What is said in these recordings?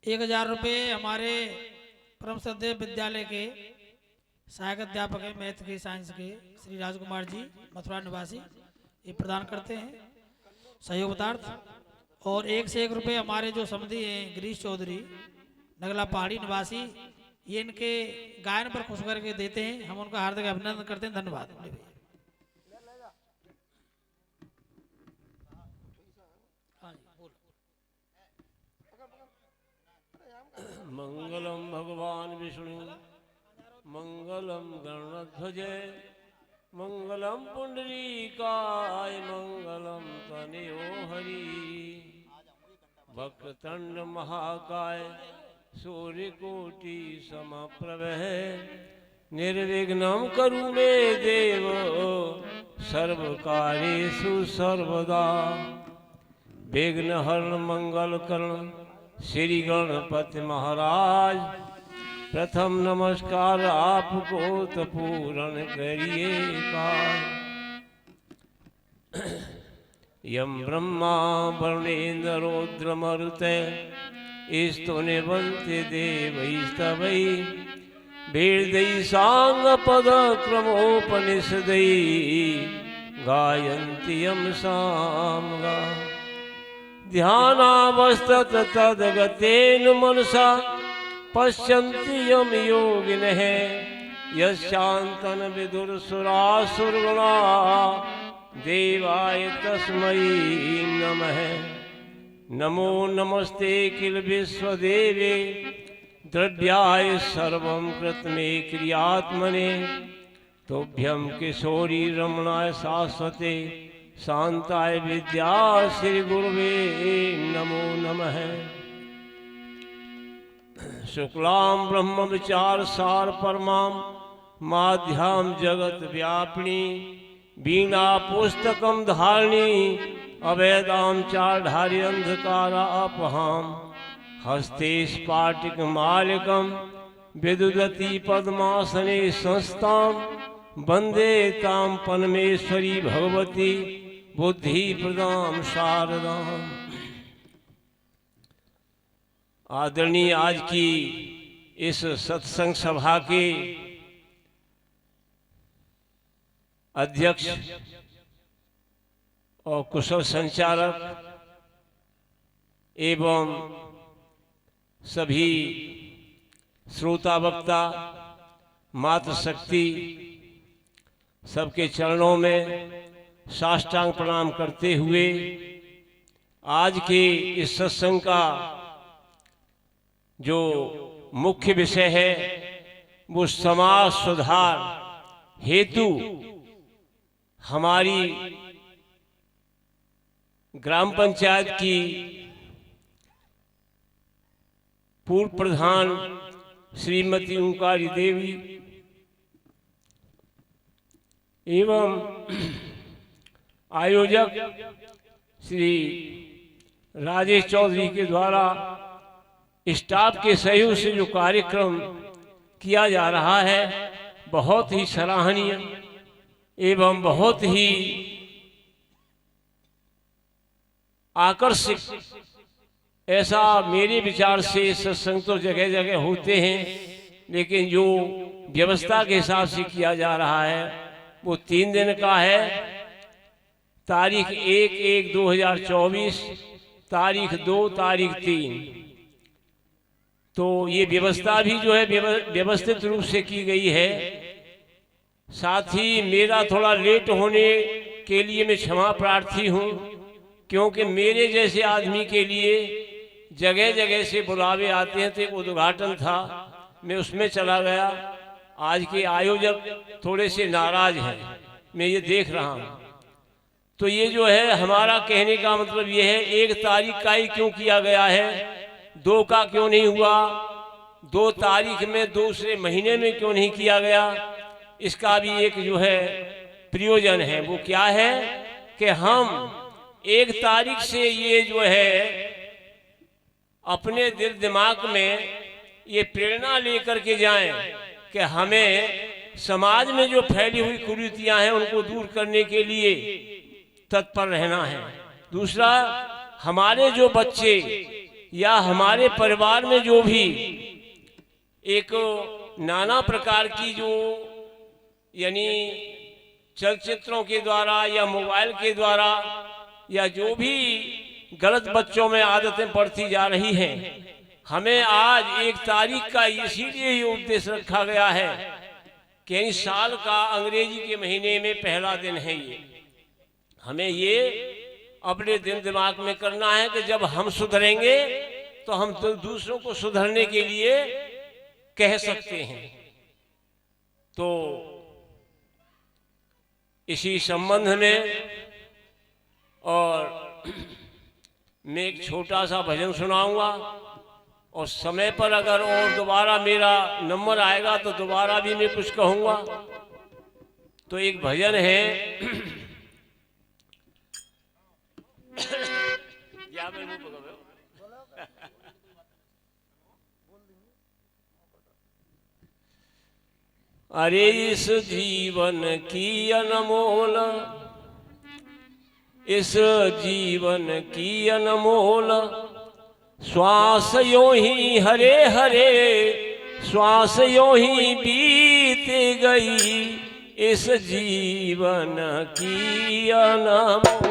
1000 रुपये हमारे परम श्रद्धेय विद्यालय के सहायक अध्यापक हैं मैथ के साइंस के श्री राजकुमार जी मथुरा निवासी, ये प्रदान करते हैं सहयोग पदार्थ। और 1 से 1 रुपये हमारे जो समधी हैं गिरीश चौधरी नगला पहाड़ी निवासी, ये इनके गायन पर खुश करके देते हैं, हम उनका हार्दिक अभिनंदन करते हैं। धन्यवाद। मंगलम भगवान विष्णु मंगलम गणध्वजे मंगलम पुंडरीकाय मंगलम तनयो हरि वक्रतुंड महाकाय सूर्यकोटि समप्रभ निर्विघ्नं कुरु मे देव सर्वकार्येषु सर्वदा। विघ्नहरण मंगलकरण श्री गणपति महाराज, प्रथम नमस्कार आपको तो पूर्ण करिए काज। यम ब्रह्मा वर्णेन्द्र रुद्र मरुते स्तुतिवन्ति देवैस्तवै वेदै सांग पद क्रमोपनिषदै गायन्ति यम सामगा। ध्यानावस्थित तद्गतेन मनसा पश्यन्ति यम योगिनः यस्यान्तन विदुरसुरासुरगणा देवाय तस्मै नमः। नमो नमस्ते किल विश्वदेवे द्रव्याय सर्वं कृतमे क्रियात्मने तोभ्यं किशोरी रमणाय शाश्वते शांताय विद्या श्री गुरुवे नमो नमः। शुक्लां ब्रह्म विचार सार परमां माध्यां जगत व्यापिनी वीणा पुस्तकं धारिणी अवेदां चारधारी अंधकारा अपहां हस्ते स्फाटिक मालिकं विदुदती पद्मासने संस्थां वंदे तां परमेश्वरी भगवती बुद्धि प्रदाम शारदाम। आदरणीय आज की इस सत्संग सभा के अध्यक्ष और कुशल संचालक एवं सभी श्रोता वक्ता मातृशक्ति सबके चरणों में साष्टांग प्रणाम करते हुए आज के इस सत्संग का जो मुख्य विषय है वो समाज सुधार हेतु हमारी ग्राम पंचायत की पूर्व प्रधान श्रीमती ओंकारी देवी एवं आयोजक श्री राजेश चौधरी के द्वारा स्टाफ के सहयोग से जो कार्यक्रम किया जा रहा है बहुत ही सराहनीय एवं बहुत ही आकर्षक। ऐसा मेरे विचार से सत्संग तो जगह जगह होते हैं, लेकिन जो व्यवस्था के हिसाब से किया जा रहा है वो 3 दिन का है। तारीख 1/1/2024, तारीख 2, तारीख 3। तो ये व्यवस्था भी जो है व्यवस्थित रूप से की गई है। साथ ही मेरा थोड़ा लेट होने के लिए मैं क्षमा प्रार्थी हूँ, क्योंकि मेरे जैसे आदमी के लिए जगह जगह से बुलावे आते हैं। तो एक उद्घाटन था, मैं उसमें चला गया। आज के आयोजक थोड़े से नाराज हैं, मैं ये देख रहा हूँ। तो ये जो है हमारा कहने का मतलब ये है 1 तारीख का ही क्यों किया गया है, 2 का क्यों नहीं हुआ, 2 तारीख में दूसरे महीने में क्यों नहीं किया गया, इसका भी एक जो है प्रयोजन है। वो क्या है कि हम 1 तारीख से ये जो है अपने दिल दिमाग में ये प्रेरणा लेकर के जाएं कि हमें समाज में जो फैली हुई कुरीतियां हैं उनको दूर करने के लिए तत्पर रहना है। दूसरा, हमारे जो बच्चे या हमारे परिवार में जो भी एक नाना प्रकार की जो यानी चलचित्रों के द्वारा या मोबाइल के द्वारा या जो भी गलत बच्चों में आदतें पड़ती जा रही हैं, हमें आज 1 तारीख का इसीलिए ये उपदेश रखा गया है कि इस साल का अंग्रेजी के महीने में पहला दिन है ये। हमें ये अपने दिमाग में करना है कि जब हम सुधरेंगे तो हम दूसरों को सुधरने के लिए कह सकते हैं। तो इसी संबंध में और मैं एक छोटा सा भजन सुनाऊंगा और समय पर अगर और दोबारा मेरा नंबर आएगा तो दोबारा भी मैं कुछ कहूंगा। तो एक भजन है अरे इस जीवन की अनमोल, इस जीवन की अनमोल श्वास यूं ही हरे हरे, श्वास यूं ही बीत गई, इस जीवन की अनमोल।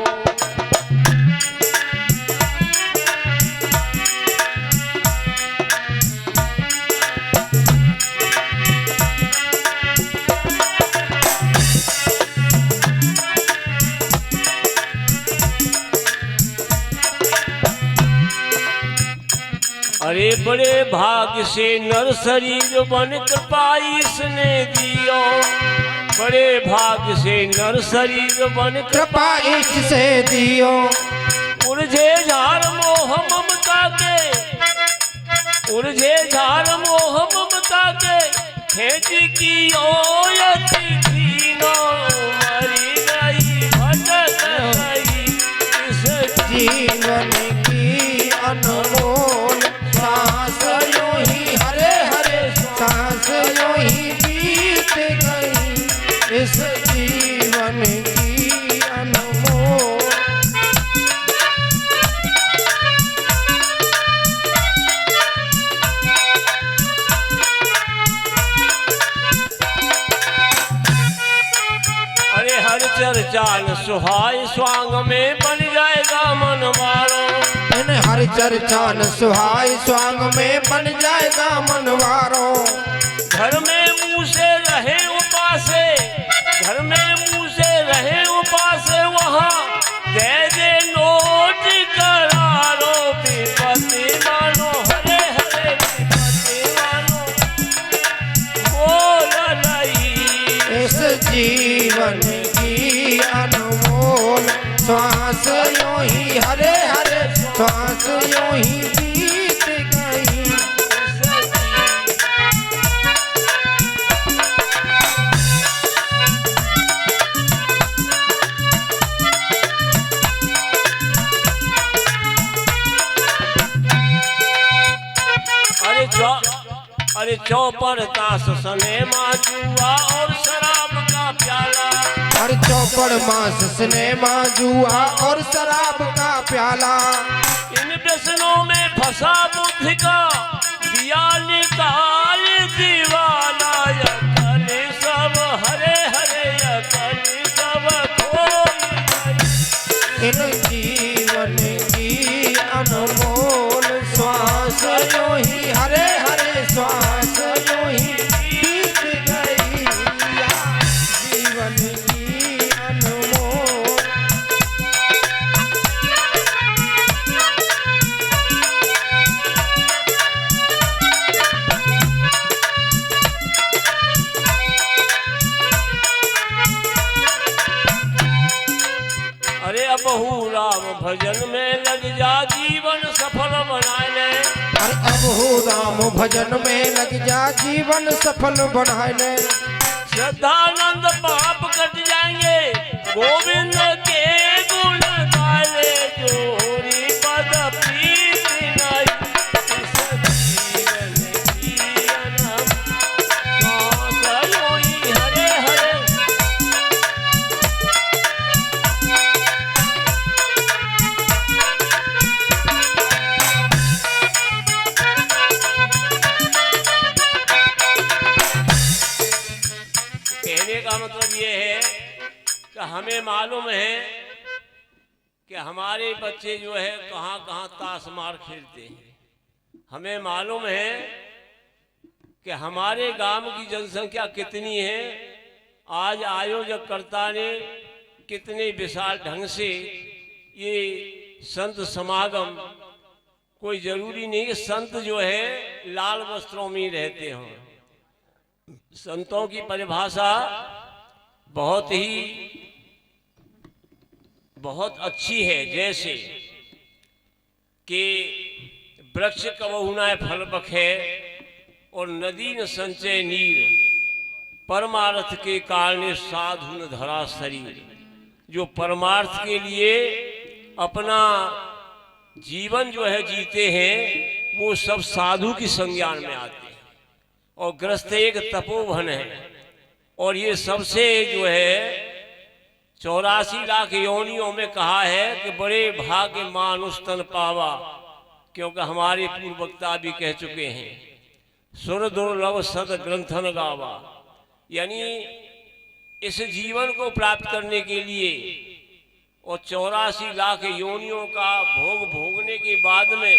अरे बड़े भाग्य से नर्सरी जो बन कृपा इसने दियो, बड़े भाग्य से नर्सरी जो बन कृपा इससे दियो। उलझे झार मोह ममता के, उलझे झार मोह ममता के, खेच की ओयती थी नो मरी गई भटक गई, इस जीवन की अनमोल सांस यूं ही हरे हरे, सांस यूं ही बीत गई, इस जीवन की अनमोल। अरे हर चर्चा सुहाय स्वांग में बन जाएगा मनवारो, हर चर्चा न सुहाय स्वांग में बन जाएगा मनवारो। घर में मुँह से रहे उपासे, घर में मुँह से रहे उपासे, वहाँ दे दे नोट करारो, विपत्ति मानो हरे हरे विपत्ति मानो बोल नहीं। इस जीवन की अनमोल श्वास यूं ही हरे हरे, श्वास यूं ही बीत गई। अरे चौपर ताश सनेमा जुआ और शराब का प्याला, हर चौपड़ मांस सिनेमा जुआ और शराब का प्याला। इन व्यसनों में फंसा बुद्धि का दिया निकाल दीवाना, यकल सब हरे हरे यकल सब खोई गई। इन जीवन की अनमोल श्वास यूं ही हरे हरे, श्वास यूं ही बीत गई, जीवन की अनमोल। अरे अबहू राम भजन में लग जा, जीवन सफल बनाए ले। अरे अब हो राम भजन में लग जा, जीवन सफल बनाए ले। श्रद्धानंद पाप कट जाएंगे, गोविंद के गुण गाले, जोरी पद प्रीत नहीं, इस जीवन की अनम श्वास यूं ही हरे हरे। मतलब ये है कि हमें मालूम है कि हमारे बच्चे जो है कहाँ कहाँ ताश मार खेलते हैं। हमें मालूम है कि हमारे गांव की जनसंख्या कितनी है। आज आयोजककर्ता ने कितने विशाल ढंग से ये संत समागम, कोई जरूरी नहीं कि संत जो है लाल वस्त्रों में ही रहते हों। संतों की परिभाषा बहुत अच्छी है। जैसे कि वृक्ष कबहु न फल बखे और नदी न संचय नीर, परमार्थ के कारण साधु न धरा शरीर। जो परमार्थ के लिए अपना जीवन जो है जीते हैं वो सब साधु की संज्ञान में आते हैं। और ग्रस्त एक तपोवन है और ये सबसे जो है 84 लाख योनियों में कहा है कि बड़े भाग्य मानुष तन पावा, क्योंकि हमारे पूर्व वक्ता भी कह चुके हैं सुर दुर्लभ सद ग्रंथन गावा। यानी इस जीवन को प्राप्त करने के लिए और 84 लाख योनियों का भोग भोगने के बाद में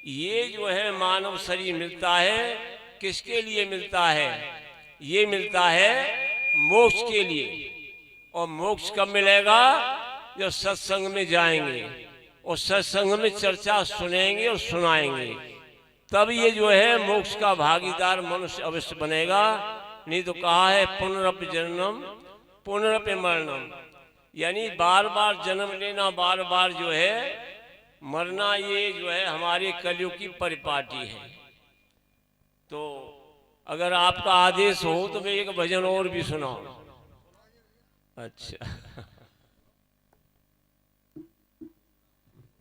ये जो है मानव शरीर मिलता है। किसके लिए मिलता है? ये मिलता है मोक्ष के लिए। और मोक्ष कब मिलेगा? जब सत्संग में जाएंगे और सत्संग में चर्चा सुनेंगे और सुनाएंगे, तब ये जो है मोक्ष का भागीदार मनुष्य अवश्य बनेगा। नहीं तो कहा है पुनरपि जननम पुनरपि मरणम, यानी बार बार जन्म लेना, बार बार जो है मरना, ये जो है हमारे कलयुग की परिपाटी है। तो अगर आपका आदेश हो तो मैं एक भजन और भी सुनाऊं। अच्छा,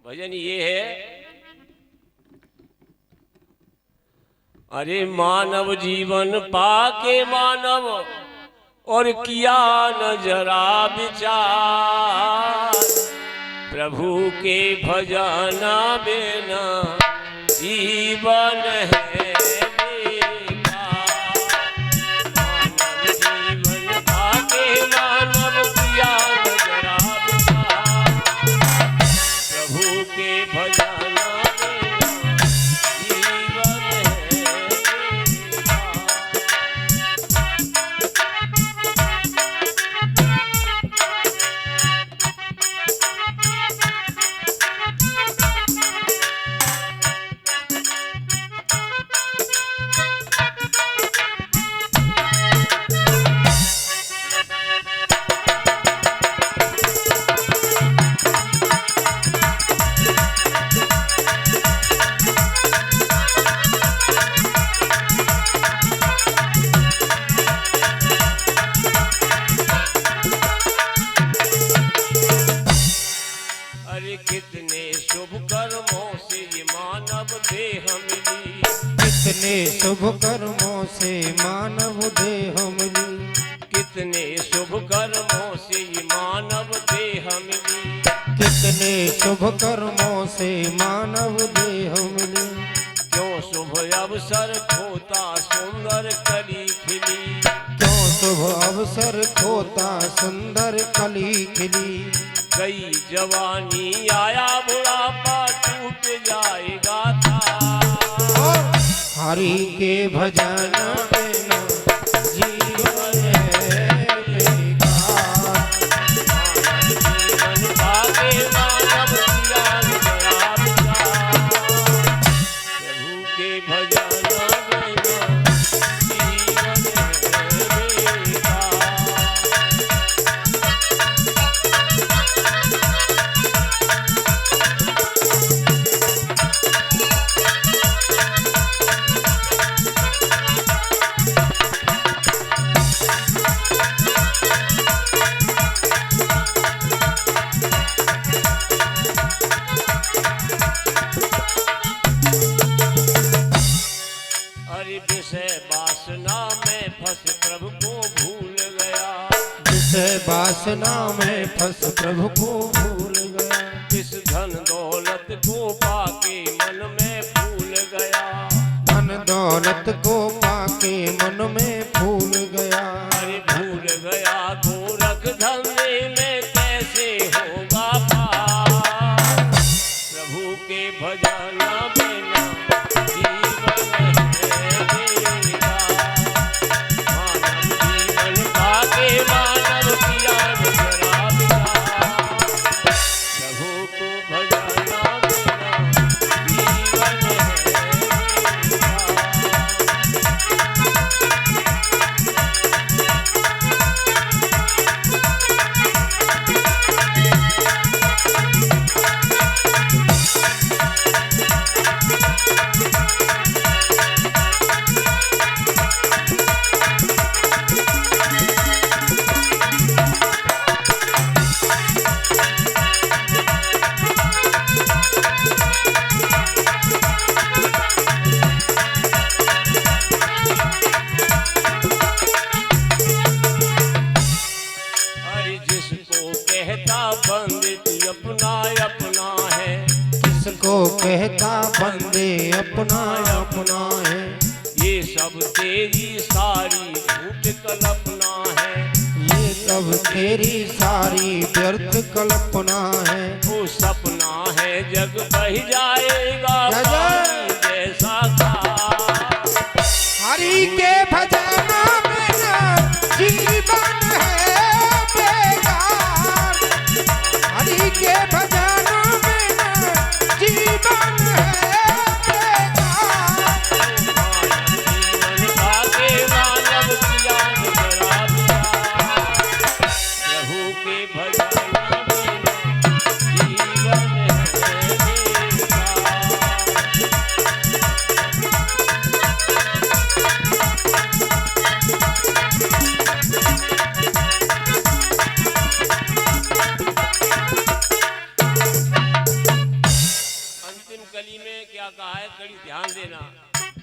भजन ये है, अरे मानव जीवन पाके मानव और किया न जरा विचार, प्रभु के भजना बिना जीवन है बेकार। मानव जीवन पाके मानव किया न जरा विचार, प्रभु के भजना बिना जीवन है बेकार। अरे कितने शुभ कर्मों से ये मानव देह मिली, कितने शुभ कर्मों से मानव देह मिली, कितने शुभ कर्मों से ये मानव देह मिली, कितने शुभ कर्मों से मानव देह मिली। क्यों शुभ अवसर खोता सुंदर कली खिली, क्यों शुभ अवसर खोता सुंदर कली खिली। गई जवानी आया बुढ़ापा टूट जाएगा था, हरि के भजन बिना जीवन है बेकार। जीवन पाके मानव किया न जरा विचार, प्रभु के भजन बिना जीवन है बेकार। अरे विषय वासना में फंस प्रभु को भूल गया, विषय वासना में फंस प्रभु को भूल गया। किस धन दौलत को पाके मन में भूल गया, धन दौलत को पाके मन में भूल गया। अरे भूल गया गोरख धंधे में कैसे होगा पार। प्रभु के भजन बिना जीवन है बेकार। मानव जीवन पाके मानव किया जरा विचार। प्रभु को भजन बिना जीवन है बेकार। अरे जिसको कहता बंदित अपना अपना है। किसको कहता बंदे अपना अपना है। ये सब तेरी सारी झूठ कल्पना है। ये सब तेरी सारी व्यर्थ कल्पना है। वो सपना है जग बह जाएगा पानी जैसा था। हरि के भजन बिना जीवन है बेकार। हरि के भजन बिना जीवन है बेकार। जीवन पाके मानव किया जरा विचार। प्रभु के भजन बिना जीवन है बेकार। अंतिम कली में क्या कहा है, कड़ी ध्यान देना।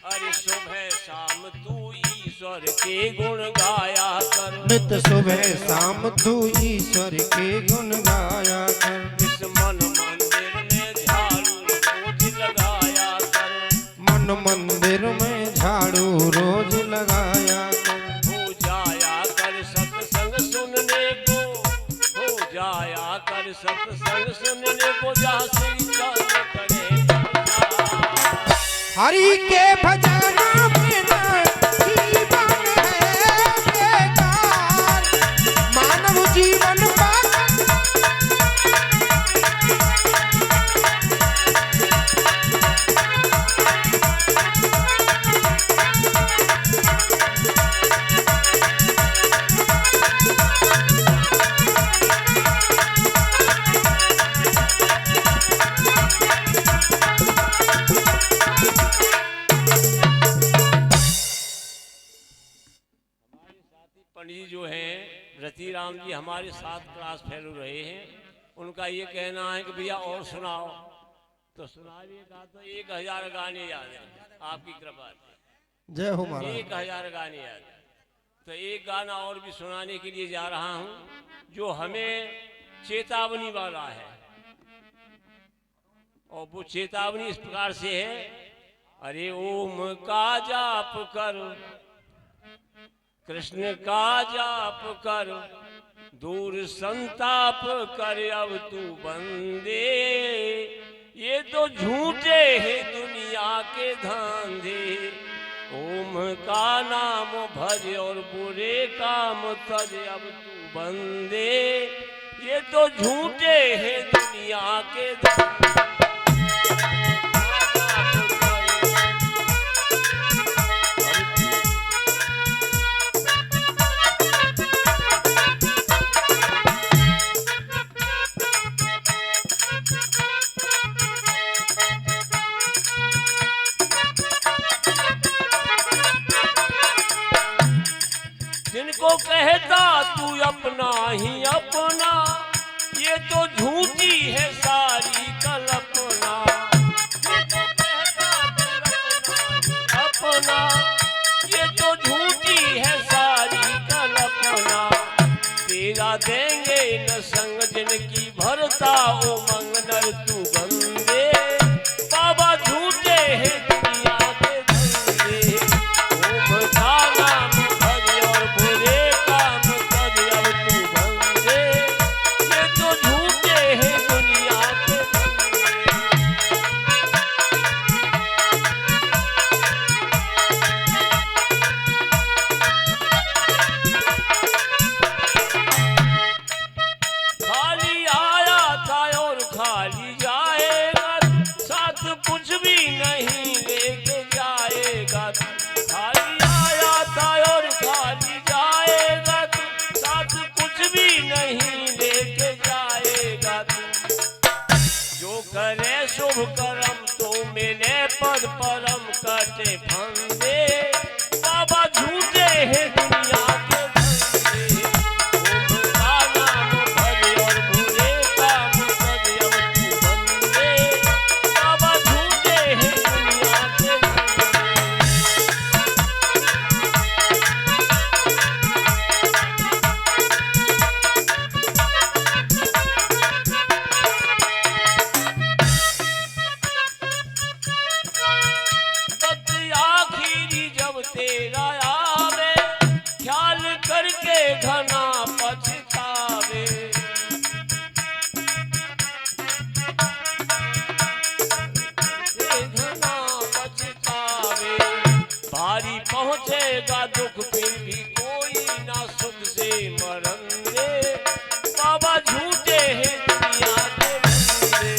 अरे सुबह शाम तू ईश्वर के गुण गाया कर। नित सुबह शाम तू ईश्वर के गुण गाया कर। इस मन मंदिर में झाड़ू रोज लगाया कर। मन मंदिर में झाड़ू रोज लगाया कर। हो जाया कर सत्संग सुनने को। हो जाया कर सत्संग सुनने को। जहाँ श्री चरण करे प्रचार। हरि के भजन बिना जीवन है बेकार। मानव जीवन पाकर पंडित जी जो हैं रतिराम जी हमारे साथ क्लास फेलो रहे हैं। उनका ये कहना है कि भैया और सुनाओ, तो सुनाइएगा तो 1000 गाने याद हैं आपकी कृपा से। जय हो महाराज। 1000 गाने याद हैं। तो एक गाना और भी सुनाने के लिए जा रहा हूँ जो हमें चेतावनी वाला है। और वो चेतावनी इस प्रकार से है। अरे ओम का जाप कर, कृष्ण का जाप कर, दूर संताप कर अब तू बंदे। ये तो झूठे हैं दुनिया के धांधे। ओम का नाम भज और बुरे काम तज अब तू बंदे। ये तो झूठे हैं दुनिया के धांधे। जिनको कहता तू अपना ही अपना, ये तो झूठी है सारी कल्पना। जिनको कहता तू अपना ही अपना, ये तो झूठी है सारी कल्पना। तेरा देंगे न संग जिनकी भरता ओ मंगनर तू बंदे। बाबा झूठे हैं दुनिया के धंधे। ओम का नाम भज और बुरे काम कर बाटे फंदे, बाबा झूठे हैं दुनिया के धंधे। ओम का नाम भरे और बुरे काम करे अब तू बंदे, बाबा झूठे हैं दुनिया के धंधे। वक्त आखिरी जब तेरा आवे, ख्याल करके घना पछतावे। घना पछतावे, भारी पहुंचेगा दुख फिर भी कोई ना सुख से मरेंगे, बाबा झूठे हैं दुनिया के बंदे।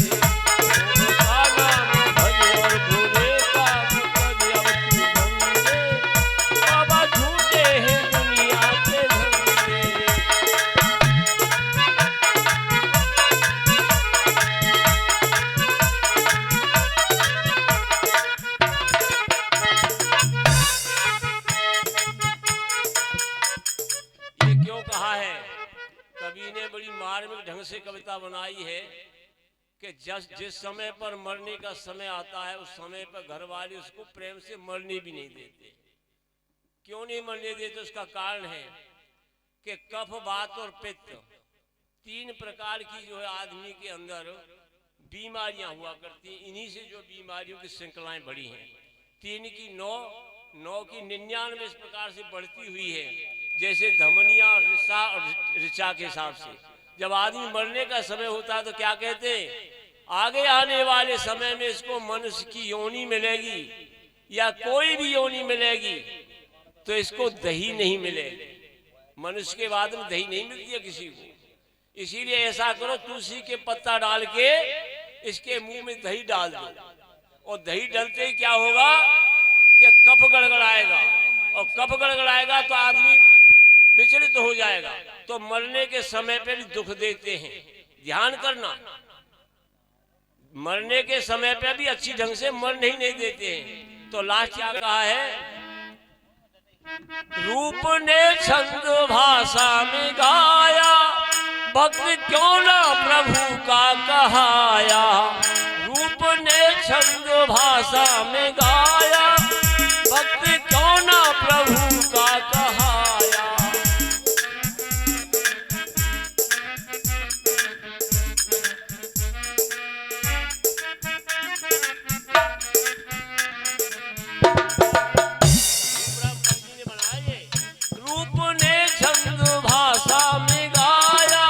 ओम का नाम भरे और बुरे काम करे अब तू बंदे, बाबा झूठे हैं दुनिया के धंधे। ये क्यों कहा है? कवि ने बड़ी मार्मिक ढंग से कविता बनाई है कि जिस समय पर मरने का समय आता है, उस समय पर घर वाले उसको प्रेम से मरने भी नहीं देते। क्यों नहीं मरने देते? उसका कारण है कि कफ, वात और पित्त, 3 प्रकार की जो है आदमी के अंदर बीमारियां हुआ करती हैं। इन्हीं से जो बीमारियों की श्रृंखलाएं बढ़ी हैं। 3 की 9, 9 की 99 इस प्रकार से बढ़ती हुई है। जैसे धमनिया और ऋचा के हिसाब से जब आदमी मरने का समय होता है तो क्या कहते हैं? आगे आने वाले समय में इसको मनुष्य की योनि मिलेगी या कोई भी योनि मिलेगी तो इसको दही नहीं मिलेगी। मनुष्य के बाद में दही नहीं मिलती है किसी को। इसीलिए ऐसा करो, तुलसी के पत्ता डाल के इसके मुंह में दही डाल दो, और दही डलते ही क्या होगा कि कफ गड़गड़ाएगा, और कफ गड़गड़ाएगा तो आदमी विचलित हो जाएगा। तो मरने के समय पे भी दुख देते हैं। ध्यान करना, मरने के समय पे भी अच्छी ढंग से मरने ही नहीं देते हैं। तो लास्ट क्या कहा है? रूप ने छंद भाषा में गाया, भक्त क्यों ना प्रभु का कहाया। रूप ने छंद भाषा में गाया, भक्त क्यों ना प्रभु का कहाया। रूप ने छंद भाषा में गाया,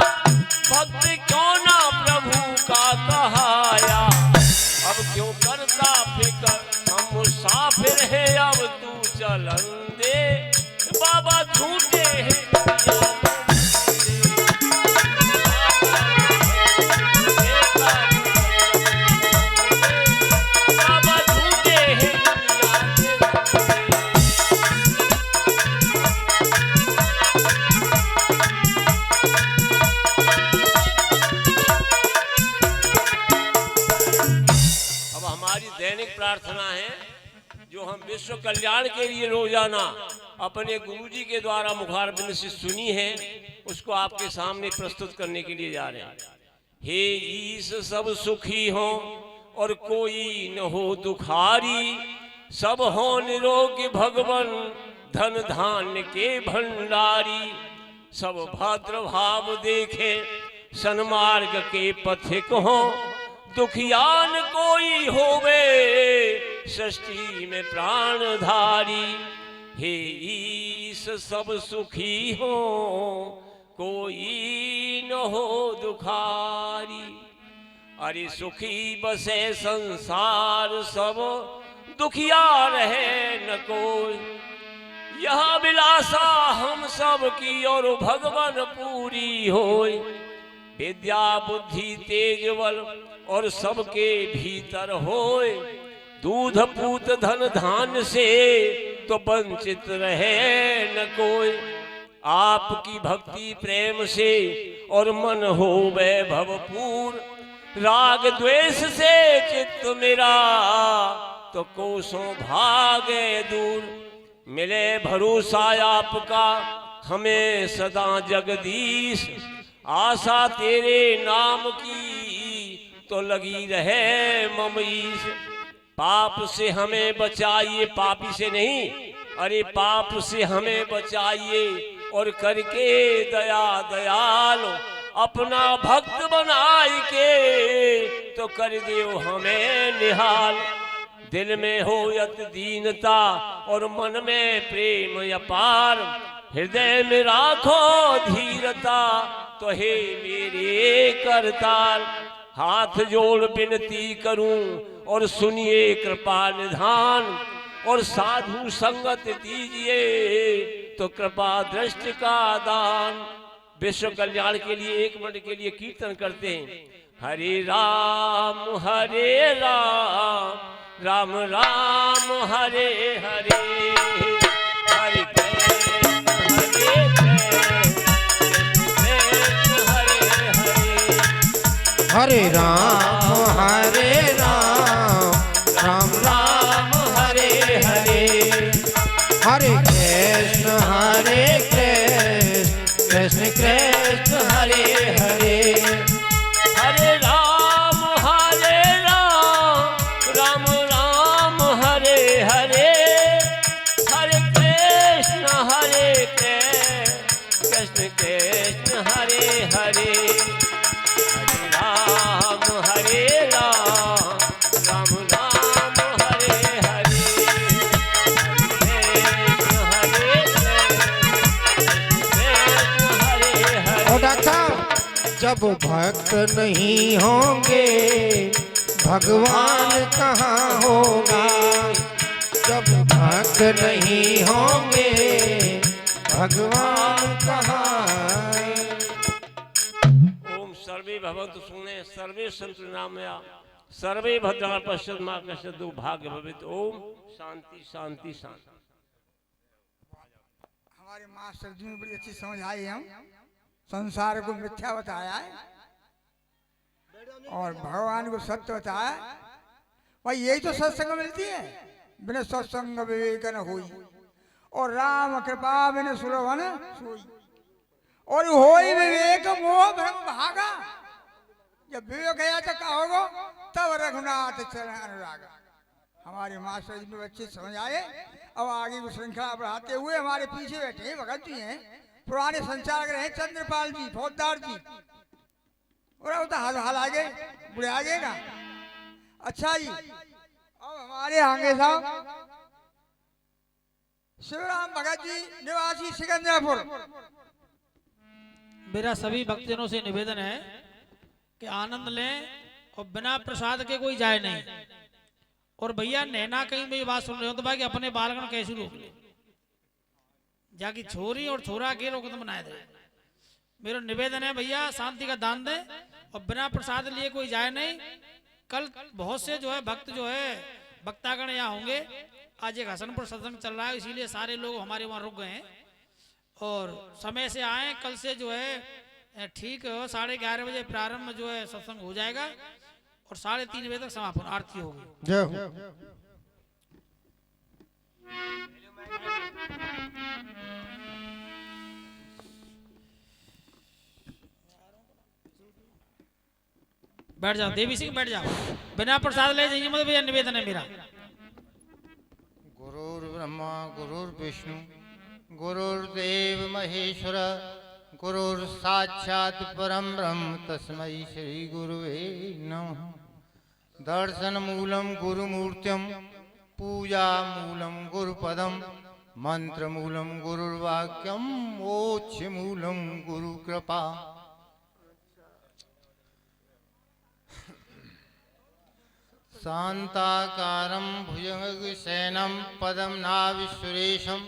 भक्त क्यों ना प्रभु का कहाया। अब क्यों करता फिकर, हम मुसाफिर है अब तू चलन दे, बाबा झूठे हैं बाबा झूठे हैं दुनिया के धंधे। अब हमारी दैनिक प्रार्थना है जो हम विश्व कल्याण के लिए रोजाना अपने गुरुजी के द्वारा मुखारबिंद से सुनी है, उसको आपके सामने प्रस्तुत करने के लिए जा रहे हैं। हे ईश सब सुखी हो और कोई न हो दुखारी, सब हो निरोगी भगवन धन धान्य के भंडारी। सब भद्र भाव देखे सन्मार्ग के पथिक हो, दुखियान कोई होवे सृष्टि में प्राणधारी। हे ईश सब सुखी हो कोई न हो दुखारी। अरे सुखी बसे संसार सब, दुखिया रहे न कोई। यह विलासा हम सब की और भगवान पूरी होय। विद्या बुद्धि तेज बल और सबके भीतर होय। दूध पूत धन धान्य से तो वंचित रहे न कोई। आपकी भक्ति प्रेम से और मन हो वैभवपूर्ण। राग द्वेष से चित्त मेरा तो कोसों भागे दूर। मिले भरोसा आपका हमें सदा जगदीश, आशा तेरे नाम की तो लगी रहे ममईश। पाप से हमें बचाइए, पापी से नहीं, अरे पाप से हमें बचाइए और करके दया दयाल अपना भक्त बनाई के तो कर दियो हमें निहाल। दिल में हो यत दीनता और मन में प्रेम अपार, हृदय में राखो धीरता तो हे मेरे करताल। हाथ जोड़ विनती करूं और सुनिए कृपा निधान, और साधु संगत दीजिए तो कृपा दृष्टि का दान। विश्व कल्याण के लिए 1 मिनट के लिए कीर्तन करते हैं। हरे राम राम राम हरे हरे, हरे कृष्ण हरे हरे, हरे राम राम राम हरे हरे, हरे कृष्ण कृष्ण कृष्ण हरे हरे। हरे राम राम राम हरे हरे, हरे कृष्ण कृष्ण कृष्ण हरे हरे। हरे राम राम राम हरे हरे, हरे कृष्ण हरे हरे। और डॉक्टर साहब, जब भक्त नहीं होंगे भगवान कहाँ होगा, जब भक्त नहीं होंगे भगवान कहाँ। ओम सर्वे भवन्तु सुने सर्वे सन्तु निरामया सर्वे भद्राणि पश्यन्तु मा कश्चित् दुर्भाग्य भवेत्। ओम शांति शांति शांति। हमारे मास्टर जी ने बड़ी अच्छी समझ आई, हम संसार को मिथ्या बताया है और भगवान को सत्य बताया। भाई यही तो सत्संग मिलती है, बिना सत्संग विवेक न होई, और राम कृपा बिना सुलभ न सोई, और होई विवेक मोह भ्रम भागा। जब विवेक गया तो क्या होगा, तब रघुनाथ चरण अनुरागा। हमारे मास्टर जी में अच्छी समझ आए। अब आगे की श्रृंखला बढ़ाते हुए हमारे पीछे बैठे हैं भगत जी हैं, पुराने संचालक रहे चंद्रपाल जी फौजदार जी, और तो हाल आगे बुढ़े आगे ना। अच्छा जी, अब हमारे आगे साहब शिवराम भगत जी निवासी सिकंदरापुर। मेरा सभी भक्तजनों से निवेदन है कि आनंद लें और बिना प्रसाद के कोई जाए नहीं। और भैया नैना कहीं भी बात सुन रहे हो तो भाई अपने बालगण कैसे रोक ले, जाके छोरी और छोरा के रोक बनाए दे। मेरा निवेदन है भैया शांति का दान दे और बिना प्रसाद लिए कोई जाए नहीं। कल बहुत से जो है भक्त जो है भक्तागण यहाँ होंगे। आज एक हसनपुर सत्संग चल रहा है, इसीलिए सारे लोग हमारे वहाँ रुक गए हैं और समय से आए। कल से जो है ठीक 11:30 बजे प्रारंभ जो है सत्संग हो जाएगा और 3:30 बजे तक समापन आरती होगी। जय हो। बैठ जाओ देवी सिंह, बैठ जाओ, बिना प्रसाद ले जाइए मत भैया, निवेदन है मेरा। गुरुर्ब्रह्मा गुरुर्विष्णु गुरुर्देव महेश्वर गुरुर्साक्षात् परं ब्रह्म तस्मै श्री गुरुवे नमः। दर्शन मूलम गुरुमूर्त्यं पूजा मूलम गुरुपदम मंत्र मूलम गुरुर्वाक्यम मोक्ष मूलम गुरुकृपा। शांताकारं भुजगशयनं पदं नाविसुरेशं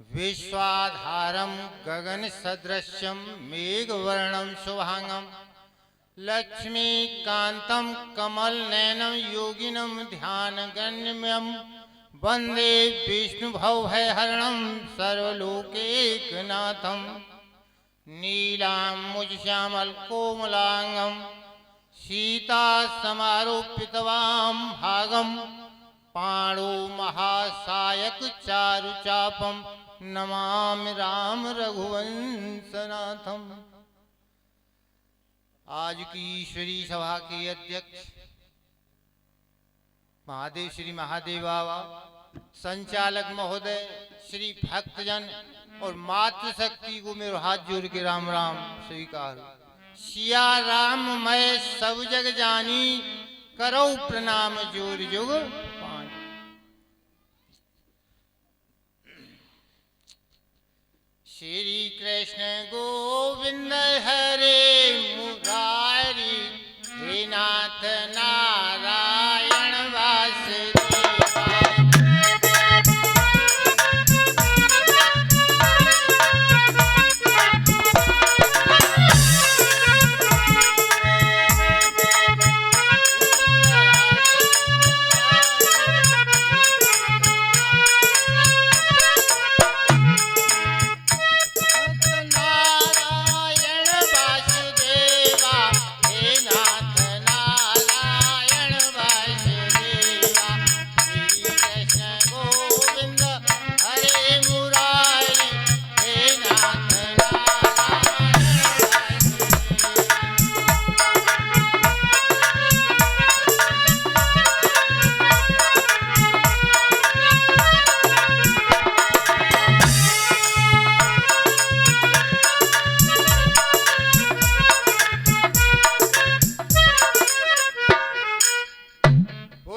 विश्वाधारं गगनसदृशं मेघवर्णं शुभांगं लक्ष्मीकान्तं कमलनयनं योगिनं ध्यानगम्यं वन्दे विष्णुभवभयहरणं सर्वलोकैकनाथं। नीलाम्बुजश्यामलकोमलांगं सीता समारोपितवां भागं पाणो महासायक चारु चापम नमामि राम रघुवंशनाथम। आज की ईश्वरी सभा के अध्यक्ष महादेव श्री महादेव बाबा, संचालक महोदय, श्री भक्तजन और मातृशक्ति को मेरे हाथ जोड़ के राम राम स्वीकार। सिया राम मैं सब जग जानी, करो प्रणाम जोर जुग पानी। श्री कृष्ण गोविंद हरे मुरारी, हे नाथ नारायण वासुदेवा।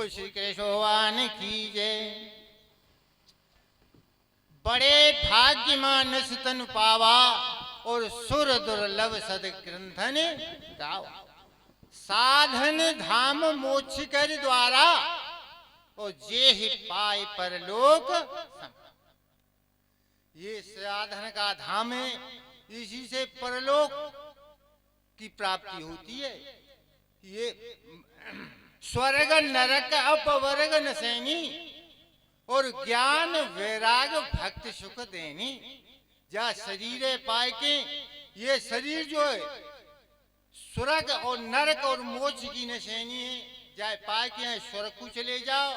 श्री कृष्ण भगवान की जय। बड़े भाग्यमान तन पावा और सुर दुर्लभ सद ग्रंथन गावा। साधन धाम मोक्ष कर द्वारा और जे ही पाए परलोक। ये साधन का धाम है, इसी से परलोक की प्राप्ति होती है। ये स्वर्ग नरक अपवर्ग नसैनी और ज्ञान वैराग भक्त सुख देनी। जा शरीर पाए के ये शरीर जो है स्वर्ग और नरक और मोक्ष की नसैनी है। चाहे पाए के स्वर्ग को चले जाओ,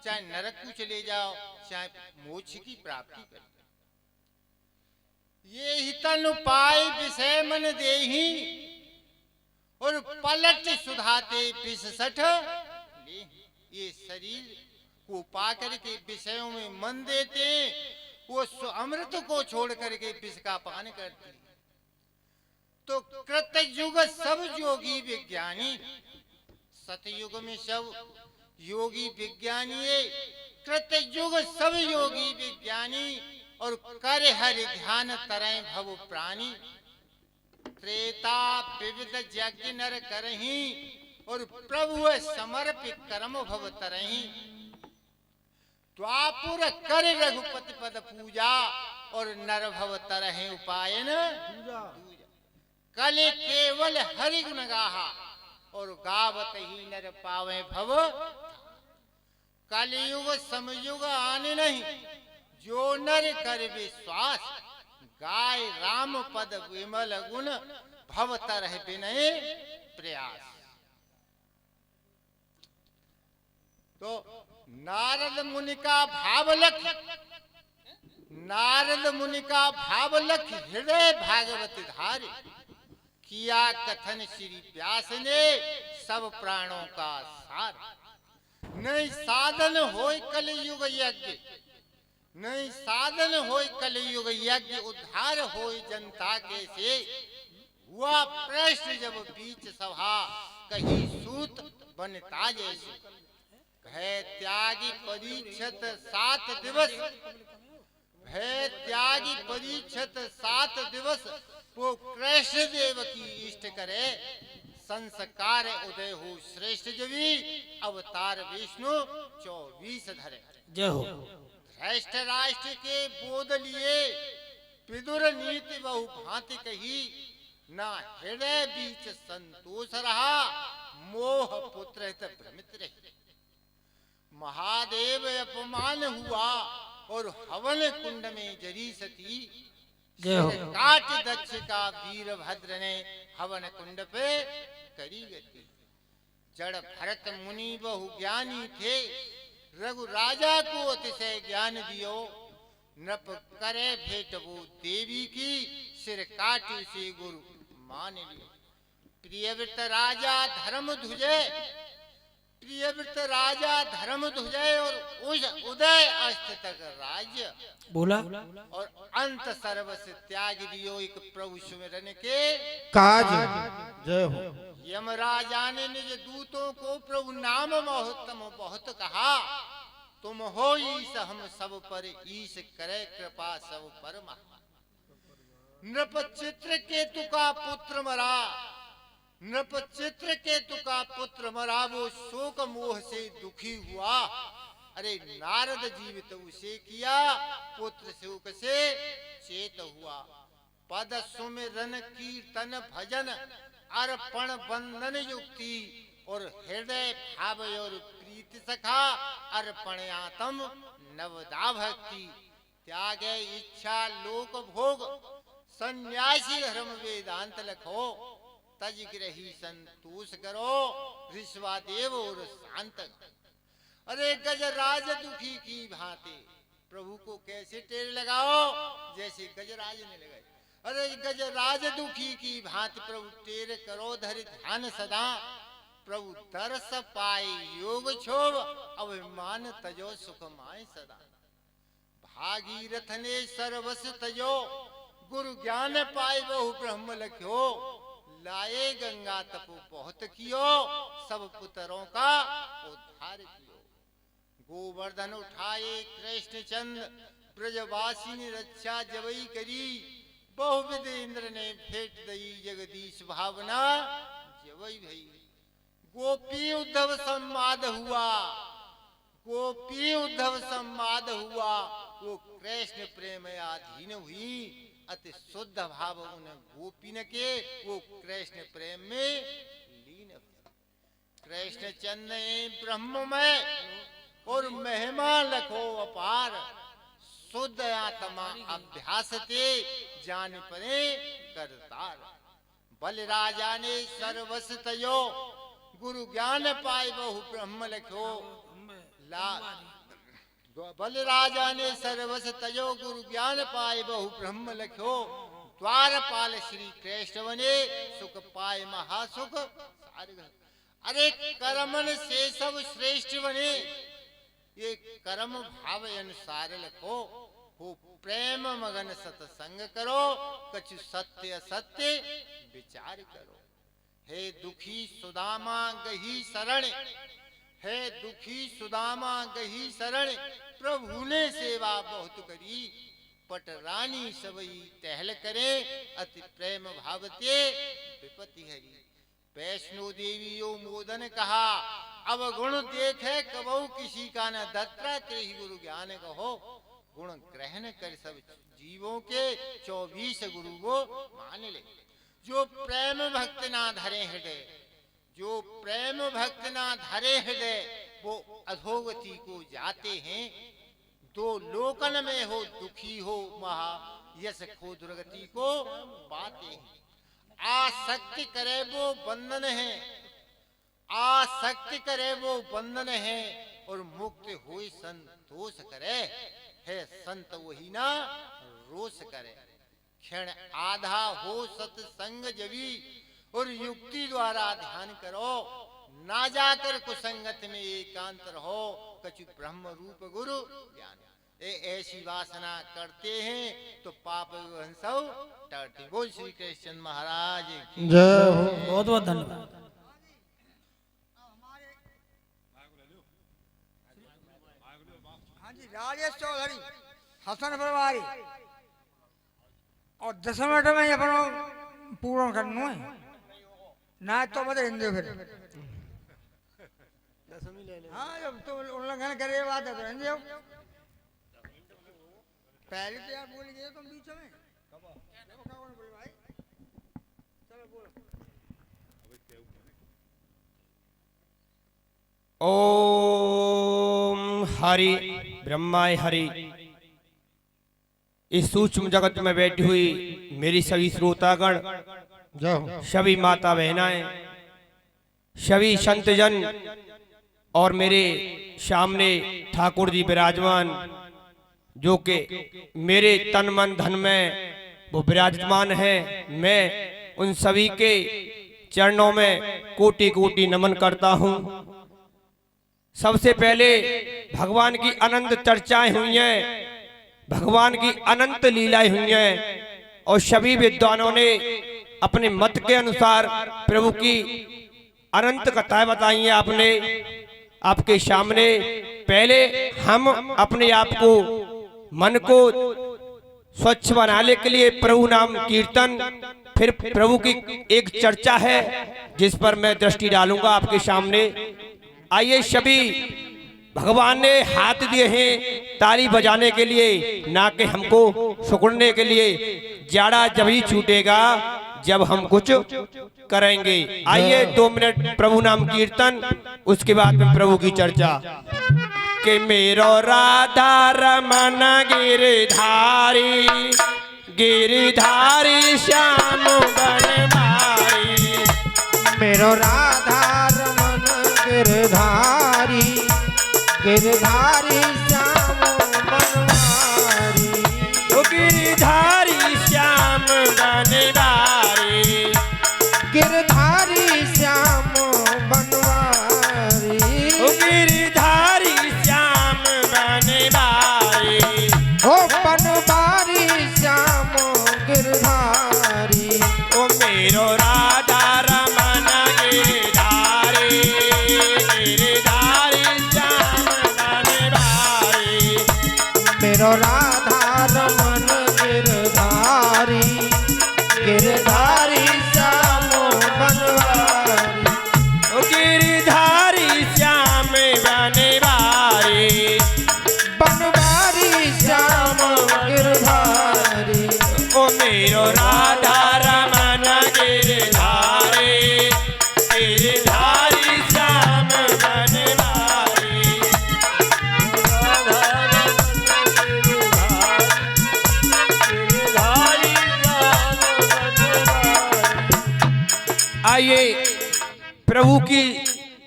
चाहे नरक को चले जाओ, चाहे मोक्ष की प्राप्ति कर। ये ही तनु पाए विषय मन देही और पलट सुधाते विष सठ। ये शरीर को पा करके विषयों में मन देते, वो अमृत को छोड़ करके विष का पान करते। तो कृतयुग सब योगी विज्ञानी, सतयुग में सब योगी विज्ञानी है। कृतयुग सब योगी विज्ञानी और कर हरि ध्यान तरय भव प्राणी। त्रेता विविध यज्ञ नर करही और प्रभु समर्पित कर्म भव तरही। द्वापुर कर रघुपति पद पूजा और नर भव तरहि उपायन। कल केवल हरि गुण गाहा और गावत ही नर पावे भव। कलयुग समयुग आने नहीं, जो नर कर विश्वास। गाय राम पद विमल गुण, भव तरह विनय प्रयास। तो नारद मुनि का भावलख, नारद मुनि का भावलख हृदय भागवत धारे। किया कथन श्री व्यास ने सब प्राणों का सार। नहीं साधन होय कलयुग यज्ञ, नहीं साधन होय कलयुग यज्ञ। उद्धार होय जनता के से। हुआ प्रश्न जब बीच सभा, कही सूत बनता जैसे। भय त्यागी परीक्षत 7 दिवस, भय त्यागी परीक्षत 7 दिवस। वो कृष्ण देव की इष्ट करे, संस्कार उदय हो श्रेष्ठ जवी। अवतार विष्णु 24 धरे। जय हो। धृष्ट राष्ट्र के बोध लिए, विदुर नीति बहु भांति कही। ना हृदय बीच संतोष रहा, मोह पुत्र हित भ्रमित रही। महादेव अपमान हुआ और हवन कुंड में जरी सती। काट दक्ष का वीरभद्र ने हवन कुंड पे करी गति। जड़ भरत मुनि बहु ज्ञानी थे, रघु राजा को अतिशय ज्ञान दियो, नृप करे भेंट वो देवी की, सिर काटी से गुरु मान लियो। प्रियव्रत राजा धर्म ध्वजे, प्रियव्रत राजा धर्म ध्वजे, और उस उदय अस्त तक राज्य बोला और अंत सर्वस्व त्याग दियो एक प्रभु सुमिरन के काज। जय हो। यमराजा ने निज दूतों को प्रभु नाम महत्तम बहुत कहा, तुम हो ईश हम सब पर, ईश करे कृपा सब पर महा। नृप चित्रकेतु का पुत्र मरा, नृप चित्रकेतु का पुत्र मरा, वो शोक मोह से दुखी हुआ। अरे नारद जीवित उसे किया, पुत्र शोक से चेत हुआ। पद सुमिरन कीर्तन भजन अर्पण बंधन युक्ति, और हृदय भाव और प्रीति सखा, अर्पण आत्म नवदा भक्ति। त्यागे इच्छा लोक भोग, सन्यासी धर्म वेदांत लखो। तज ग्रही संतोष करो, ऋषवा देव और शांत। अरे गजराज दुखी की भांति, प्रभु को कैसे टेर लगाओ, जैसे गजराज ने लगाई। अरे गजराज दुखी की भांति प्रभु टेर करो, धरि ध्यान सदा। प्रभु दर्श पाए योग क्षोभ, अभिमान तजो सुख माय सदा। भागीरथ ने सर्वस तजो, गुरु ज्ञान पाए बहु ब्रह्म लख्यो। लाए गंगा तपो बहुत कियो, सब पुत्रों का उद्धार कियो। गोवर्धन उठाए कृष्ण चंद, ब्रजवासी ने रक्षा जबई करी। बहुविध इंद्र ने भेंट दई, जगदीश भावना जबई भई। गोपी उद्धव संवाद हुआ, गोपी उद्धव संवाद हुआ, वो कृष्ण प्रेम अधीन हुई। अति शुद्ध भाव उन गोपीन के, वो कृष्ण प्रेम में लीन हुई। कृष्ण चंद ब्रह्ममय और महिमा लखो अपार, शुद्ध आत्मा अभ्यास ते, जान परे करतार। बल राजा ने सर्वस तयो, गुरु ज्ञान पाए बहु ब्रह्म लखो। बल राजा ने सर्वस तयो, गुरु ज्ञान पाए बहु ब्रह्म लख्यो। द्वारपाल श्री कृष्ण बने, सुख पाए महासुख सारग। अरे कर्मन से सब श्रेष्ठ बने, ये कर्म भाव अनुसार लखो। हो प्रेम मगन सत्संग करो, कछु सत्य असत्य विचार करो। हे दुखी सुदामा गही शरण, है दुखी सुदामा गही शरण। प्रभु ने सेवा बहुत करी, पट रानी सबई टहल करे। अति प्रेम भावते विपत्ति हरी। वैष्णो देवी यो मोदन कहा, अब गुण देखे कबहु किसी का न। दत्तात्रेय गुरु ज्ञान कहो, गुण ग्रहण कर सब जीवों के। 24 गुरु को मान ले, जो प्रेम भक्त ना धरे हृदय, जो प्रेम भक्त ना धरे हृदय, वो अधोगति को जाते हैं। दो लोकन में हो दुखी हो महा, यश खो दुर्गति को पाते हैं। आसक्ति करे वो बंधन है, आसक्ति करे वो बंधन है। और मुक्त हुई संतोष करे, है संत वही ना रोष करे। क्षण आधा हो सत्संग जबी, और युक्ति द्वारा ध्यान करो। ना जाकर कुसंगत में एकांत रहो, कछु ब्रह्म रूप गुरु ज्ञान। ऐसी वासना करते हैं तो पाप सब टरते। बोल श्री कृष्ण महाराज की जय हो। बहुत बहुत धन्यवाद। हाँ जी, राजेश चौधरी हसन परवारी, और 10 मिनट में ही अपन पूर्ण करना है ना, तो बता हिंदी फिर। हाँ, जब तो उल्लंघन करे बात है तो हिंदी हो। पहले तो यार बोल गए तुम बीच में। बोले भाई, चलो बोलो। ओम हरि ब्रह्माय हरि। इस सूक्ष्म जगत में बैठी हुई मेरी सभी श्रोतागण, सभी माता बहनाएं, सभी संतजन और मेरे सामने ठाकुर जी विराजमान, जो कि मेरे तन मन धन में वो विराजमान है। मैं उन सभी के चरणों में कोटि कोटि नमन करता हूँ। सबसे पहले भगवान की अनंत चर्चाएं हुई हैं, भगवान की अनंत लीलाएं हुई हैं, और सभी विद्वानों ने अपने मत के अनुसार प्रभु की अनंत कथाएं बताई हैं। आपने आपके सामने पहले हम अपने आप को, मन को स्वच्छ बनाने के लिए प्रभु नाम कीर्तन, फिर प्रभु की एक चर्चा है जिस पर मैं दृष्टि डालूंगा आपके सामने। आइए, सभी भगवान ने हाथ दिए हैं ताली बजाने के लिए, ना कि हमको सुकड़ने के लिए। जाड़ा जब ही छूटेगा जब हम कुछ करेंगे। आइए 2 मिनट प्रभु नाम कीर्तन, उसके बाद में प्रभु की चर्चा। कि मेरो राधा रमन गिरधारी, गिरधारी श्याम बनवारी। मेरो राधा रमन गिरधारी, गिरधारी श्याम बनवारी। ओ गिरधारी श्याम बनवारी, गिरधारी श्याम बनवारी। ओ गिरधारी श्याम बनवारी। ओ बनवारी श्याम गिरधारी। ओ मेरो राधा रमन गिरधारी, गिरधारी श्याम बनवारी। मेरो राधा रमन गिरधारी, गिरधारी श्याम बनवारी। ओ गिरधारी श्याम बनवारी। बनवारी श्याम गिरधारी। ओ मेरो राधा रमन गिरधारी, गिरधारी श्याम बनवारी। आइए, प्रभु की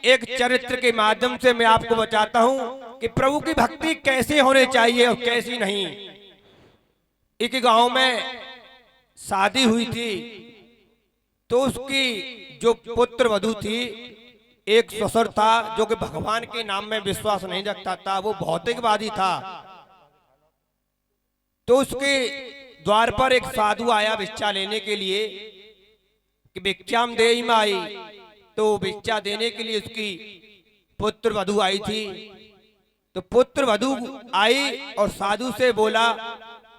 एक चरित्र के माध्यम से मैं आपको बताता हूं कि प्रभु की भक्ति कैसे होनी चाहिए और कैसी नहीं। एक गांव में शादी हुई थी, तो उसकी जो पुत्र वधू थी, एक ससुर था जो कि भगवान के नाम में विश्वास नहीं रखता था, वो भौतिकवादी था। तो उसके द्वार पर एक साधु आया भिक्षा लेने के लिए कि भिक्षाम देहि माई। तो भिक्षा देने के लिए उसकी पुत्र वधू आई थी। तो पुत्र वधू आई और साधु से बोला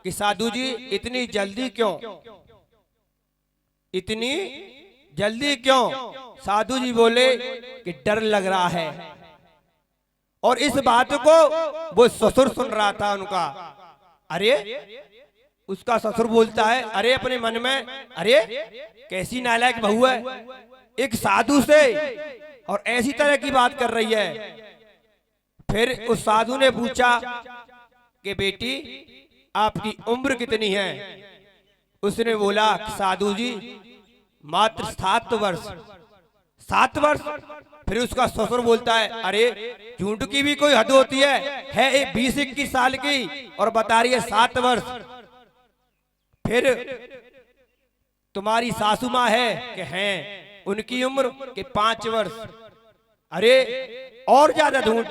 कि साधु जी इतनी जल्दी क्यों, इतनी जल्दी क्यों? साधु जी बोले कि डर लग रहा है। और इस बात को वो ससुर सुन रहा था उनका। अरे, उसका ससुर बोलता है, अरे अपने मन में, अरे कैसी नालायक बहू है, एक साधु से और ऐसी तरह की बात कर रही है। फिर उस साधु ने पूछा कि बेटी आपकी उम्र कितनी है? उसने बोला साधु जी मात्र 7 वर्ष। 7 वर्ष? फिर उसका ससुर बोलता है, अरे झूठ की भी कोई हद होती है 20-21 साल की और बता रही है 7 वर्ष। फिर तुम्हारी सासू माँ है कि हैं, उनकी उम्र के 5 वर्ष। अरे और ज्यादा झूठ।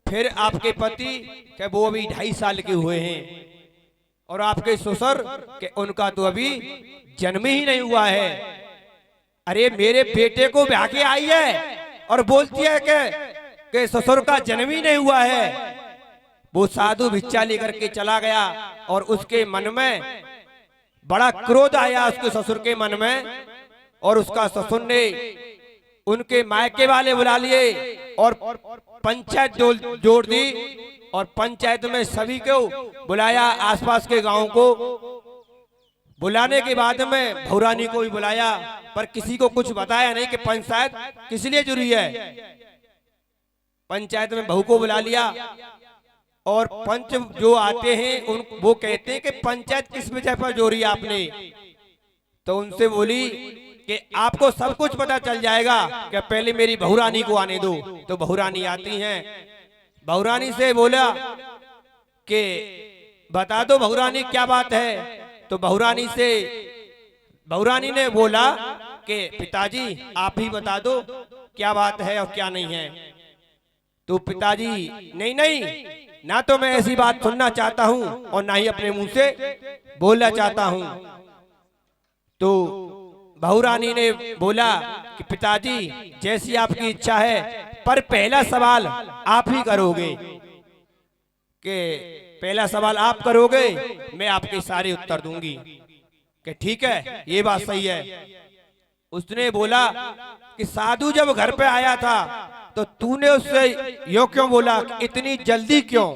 फिर आपके पति के वो अभी 2.5 साल के हुए हैं, और आपके ससुर के उनका तो अभी जन्म ही नहीं हुआ है। अरे मेरे बेटे को ब्याह के आई है और बोलती है कि ससुर का जन्म ही नहीं हुआ है। वो साधु भिक्षा लेकर के चला गया और उसके मन में बड़ा क्रोध आया, उसके ससुर के मन में। और उसका ससुर ने उनके मायके वाले बुला लिए और पंचायत जोड़ दी, और पंचायत में सभी को बुलाया, आसपास के गांव को बुलाने के बाद में भौरानी को भी बुलाया, पर किसी को कुछ बताया नहीं कि पंचायत किस लिए जुड़ी है। पंचायत में बहू को बुला लिया और पंच जो आते हैं वो कहते हैं कि पंचायत किस वजह पर जोड़ी आपने। तो उनसे बोली कि आपको सब कुछ पता चल जाएगा कि पहले मेरी बहुरानी को आने दो। तो बहुरानी आती हैं बहुरानी से बोला कि बता दो बहुरानी क्या बात है। तो बहुरानी ने बोला कि पिताजी आप ही बता दो क्या बात है और क्या नहीं है। तो पिताजी नहीं नहीं, ना तो मैं ऐसी बात सुनना चाहता हूं और ना ही अपने मुंह से बोलना चाहता हूं। तो बहुरानी ने बोला कि पिताजी जैसी आपकी इच्छा है, पर पहला सवाल आप ही करोगे, कि पहला सवाल आप करोगे, मैं आपके सारे उत्तर दूंगी। कि ठीक है, ये बात सही है। उसने बोला कि साधु जब घर पे आया था तो तूने उससे यो क्यों बोला, इतनी जल्दी क्यों।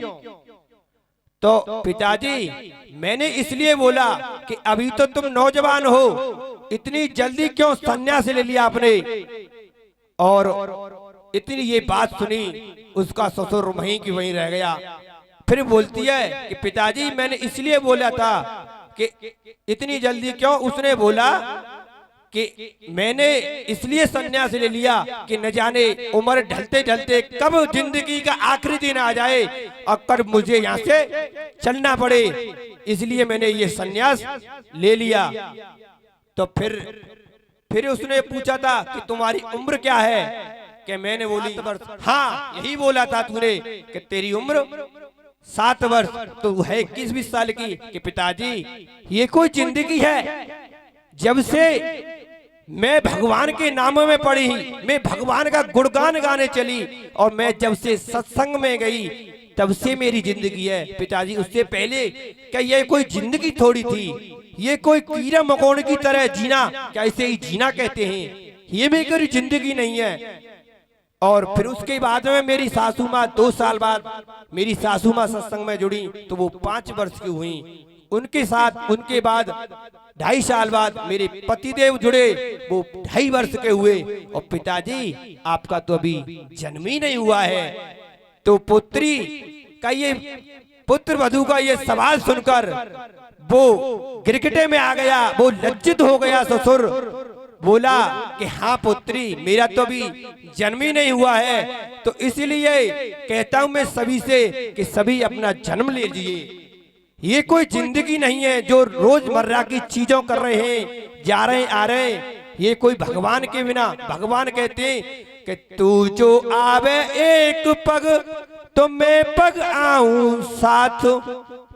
तो पिताजी मैंने इसलिए बोला कि अभी तो तुम नौजवान हो, इतनी जल्दी क्यों संन्यास ले लिया आपने। और इतनी ये बात सुनी, उसका ससुर वहीं की वहीं रह गया। फिर बोलती है कि पिताजी मैंने इसलिए बोला था कि इतनी जल्दी क्यों। उसने बोला कि मैंने इसलिए संन्यास ले लिया कि न जाने उम्र ढलते ढलते कब जिंदगी का आखिरी दिन आ जाए और कब मुझे यहाँ से चलना पड़े, इसलिए मैंने ये संन्यास ले लिया। तो फिर उसने पूछा था कि तुम्हारी उम्र क्या है। कि मैंने बोली हाँ यही बोला था तूने कि तेरी उम्र 7 वर्ष, तो है 21-20 साल की। कि पिताजी ये कोई जिंदगी है, जब से मैं भगवान के नामों में पड़ी, मैं भगवान का गुणगान गाने चली और मैं जब से सत्संग में गई तब से मेरी जिंदगी है। पिताजी उससे पहले क्या ये कोई जिंदगी थोड़ी थी, ये कोई कीड़ा मकोड़ की तरह जीना, क्या इसे ही जीना कहते हैं, ये मेरी जिंदगी नहीं है। और फिर उसके बाद में मेरी सासू माँ 2 साल बाद मेरी सासू माँ सत्संग में जुड़ी, तो वो 5 वर्ष की हुई। उनके साथ उनके बाद 2.5 साल बाद मेरे पतिदेव जुड़े, वो 2.5 वर्ष के हुए। और पिताजी आपका तो अभी जन्म ही नहीं हुआ है। तो पुत्री का ये पुत्र वधू का ये सवाल सुनकर वो गिरगिटे में आ गया, वो लज्जित हो गया। ससुर बोला कि हाँ पुत्री मेरा तो अभी जन्म ही नहीं हुआ है, तो इसलिए कहता हूं मैं सभी से कि सभी अपना जन्म ले लीजिए। ये कोई जिंदगी नहीं है जो रोजमर्रा की चीजों कर रहे हैं, जा रहे आ रहे हैं, ये कोई भगवान के बिना। भगवान कहते हैं कि तू जो आवे एक पग तो मैं पग आऊं साथ।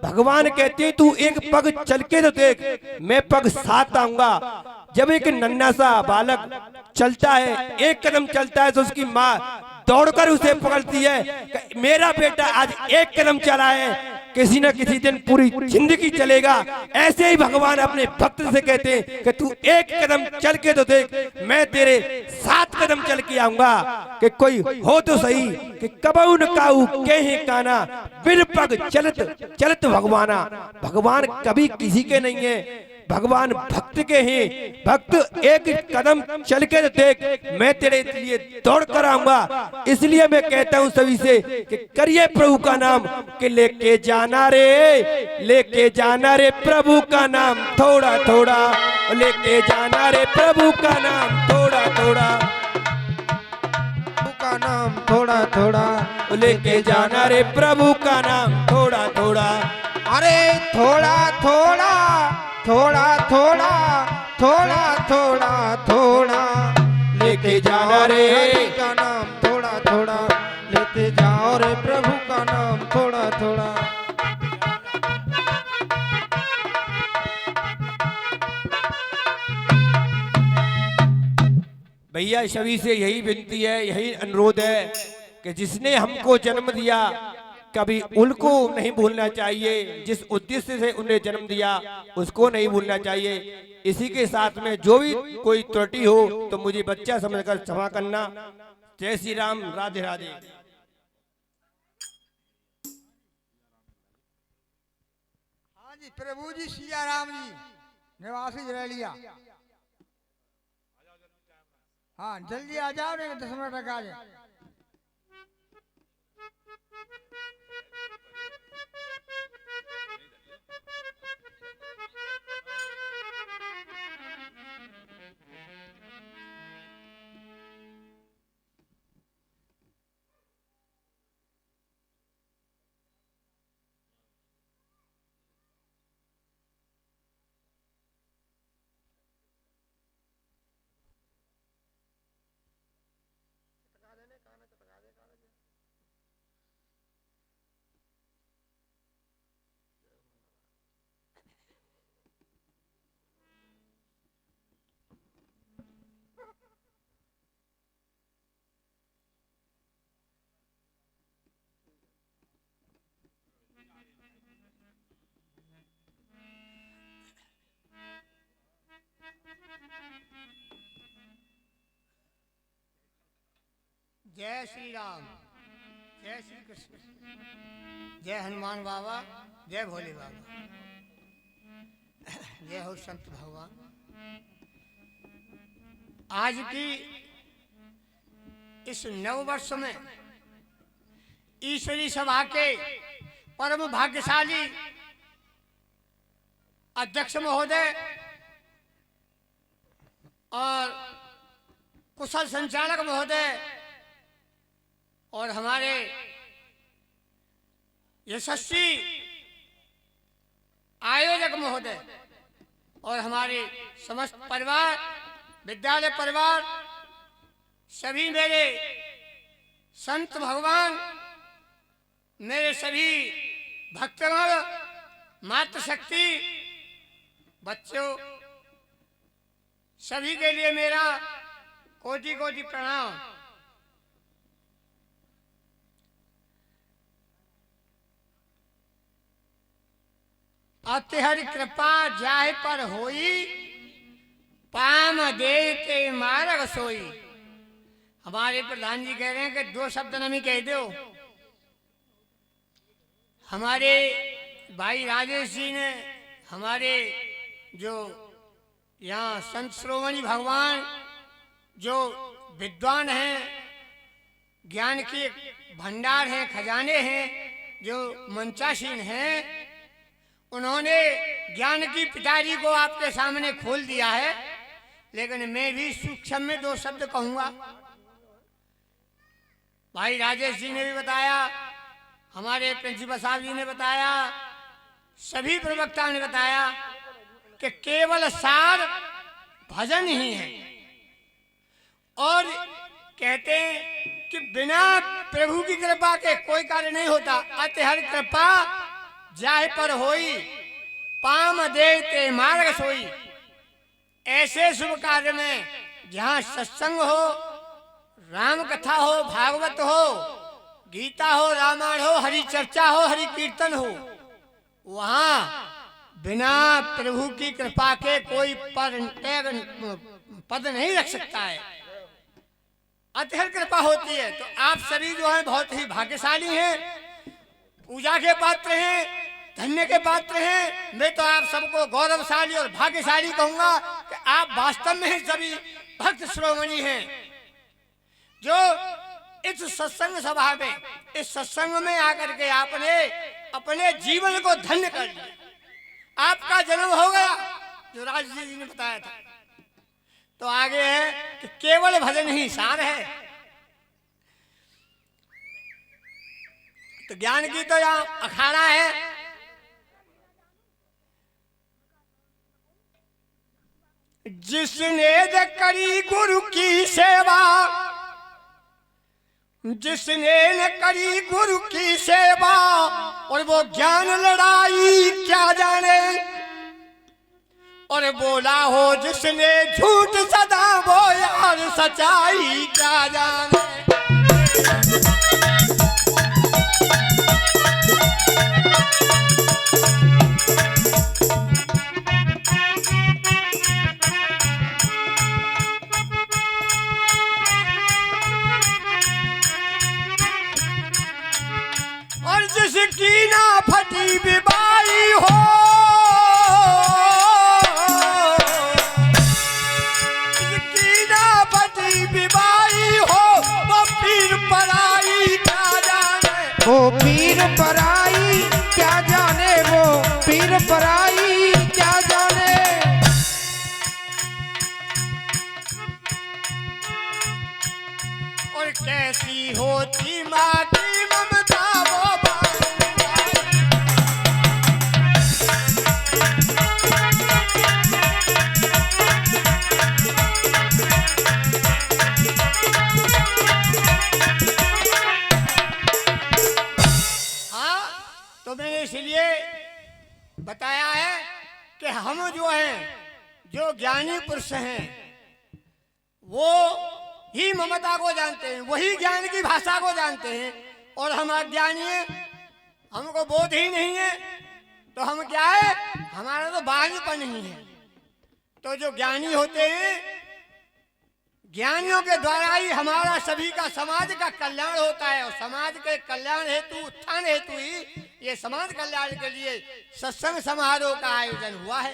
भगवान कहते हैं तू एक पग चल के तो देख, मैं पग साथ आऊंगा। जब एक नन्हा सा बालक चलता है, एक कदम चलता है, तो उसकी माँ दौड़कर उसे पकड़ती है। मेरा बेटा आज एक कदम चला है, किसी न किसी दिन पूरी जिंदगी चलेगा। ऐसे ही भगवान अपने भक्त से कहते हैं कि तू एक कदम चल के तो देख, मैं तेरे 7 कदम चल के आऊंगा। कि कोई हो तो सही कि कबहू न काऊ कहे काना, बिन पग चलत चलत भगवाना। भगवान कभी किसी के नहीं है, भगवान भक्त के हैं। भक्त एक कदम चल के देख, मैं तेरे लिए दौड़ कर आऊंगा। इसलिए मैं कहता हूं सभी से कि करिए प्रभु का नाम, कि लेके जाना रे प्रभु का नाम थोड़ा थोड़ा, लेके जाना रे प्रभु का नाम थोड़ा थोड़ा, प्रभु का नाम थोड़ा थोड़ा, लेके जाना रे प्रभु का नाम थोड़ा थोड़ा। अरे थोड़ा थोड़ा थोड़ा थोड़ा थोड़ा थोड़ा थोड़ा, लेके जाना रे हरि का नाम थोड़ा थोड़ा, लेते जाओ रे प्रभु का नाम थोड़ा थोड़ा। भैया सभी से यही विनती है, यही अनुरोध है कि जिसने हमको जन्म दिया कभी उनको नहीं भूलना चाहिए, जिस उद्देश्य से उन्हें जन्म दिया उसको नहीं भूलना चाहिए। इसी के साथ में जो भी कोई त्रुटि हो तो मुझे बच्चा समझकर क्षमा करना। जय श्री राम, राधे राधे। हाँ जी, प्रभु जी सिया राम जी निवासी जरैलिया। हाँ जल्दी आ जाओ, नहीं 10 मिनट तक आ जाए। जय श्री राम, जय श्री कृष्ण, जय हनुमान बाबा, जय भोले बाबा, जय हो संत भगवान। आज की इस नव वर्ष में ईश्वरी सभा के परम भाग्यशाली अध्यक्ष महोदय और कुशल संचालक महोदय और हमारे यशस्वी आयोजक महोदय और हमारे समस्त परिवार, विद्यालय परिवार, सभी मेरे संत भगवान, मेरे सभी भक्तगण, मातृशक्ति, बच्चों, सभी के लिए मेरा कोटि कोटि प्रणाम। अतिहरि कृपा जाहि पर होई, पाम देते मार्ग सोई। हमारे प्रधान जी कह रहे हैं कि 2 शब्द नमी कह दो। हमारे भाई राजेश जी ने, हमारे जो यहाँ संत श्रोमणी भगवान, जो विद्वान हैं, ज्ञान के भंडार हैं, खजाने हैं, जो मंचासीन हैं, उन्होंने ज्ञान की पिटारी को आपके सामने खोल दिया है। लेकिन मैं भी सूक्ष्म में 2 शब्द कहूंगा। भाई राजेश जी ने भी बताया, हमारे प्रिंसिपल साहब जी ने बताया, सभी प्रवक्ताओं ने बताया कि केवल सार भजन ही है। और कहते हैं कि बिना प्रभु की कृपा के कोई कार्य नहीं होता। अतिहरि कृपा जाहि पर होई, पाम देते मार्ग सोई। ऐसे शुभ कार्य में जहाँ सत्संग हो, राम कथा हो, भागवत हो, गीता हो, रामायण हो, हरि चर्चा हो, हरि कीर्तन हो, वहाँ बिना प्रभु की कृपा के कोई पद नहीं रख सकता है। अतिहरि कृपा होती है। तो आप सभी जो हैं बहुत ही भाग्यशाली हैं, पूजा के पात्र हैं, धन्य के पात्र हैं। मैं तो आप सबको गौरवशाली और भाग्यशाली कहूंगा कि आप वास्तव में ही सभी भक्त श्रोमणी हैं, जो इस सत्संग सभा में, इस सत्संग में आकर के आपने अपने जीवन को धन्य कर लिया। आपका जन्म हो गया, जो राजेश जी ने बताया था। तो आगे है कि केवल भजन ही सार है। तो ज्ञान की तो यहाँ अखाड़ा है। जिसने करी गुरु की सेवा, जिसने न करी गुरु की सेवा, और वो ज्ञान लड़ाई क्या जाने। और बोला हो जिसने झूठ सदा, वो यार सच्चाई क्या जाने। और जिसकी ना फटी बिबाई हो, जिसकी ना फटी बिबाई हो, वो पीर पराई क्या जाने। वो पीर पराई क्या जाने, वो पीर पराई क्या जाने। और कैसी होती माँ की ममता, वो तो मैंने इसलिए बताया है कि हम जो हैं, जो ज्ञानी पुरुष हैं, वो ही ममता को जानते हैं, वही ज्ञान की भाषा को जानते हैं। और हम अज्ञानी हैं, हमको बोध ही नहीं है, तो हम क्या है, हमारा तो बांझपन ही है। तो जो ज्ञानी होते हैं, ज्ञानियों के द्वारा ही हमारा सभी का समाज का कल्याण होता है, और समाज के कल्याण हेतु, उत्थान हेतु ही ये समाज कल्याण के लिए सत्संग समारोह का आयोजन हुआ है।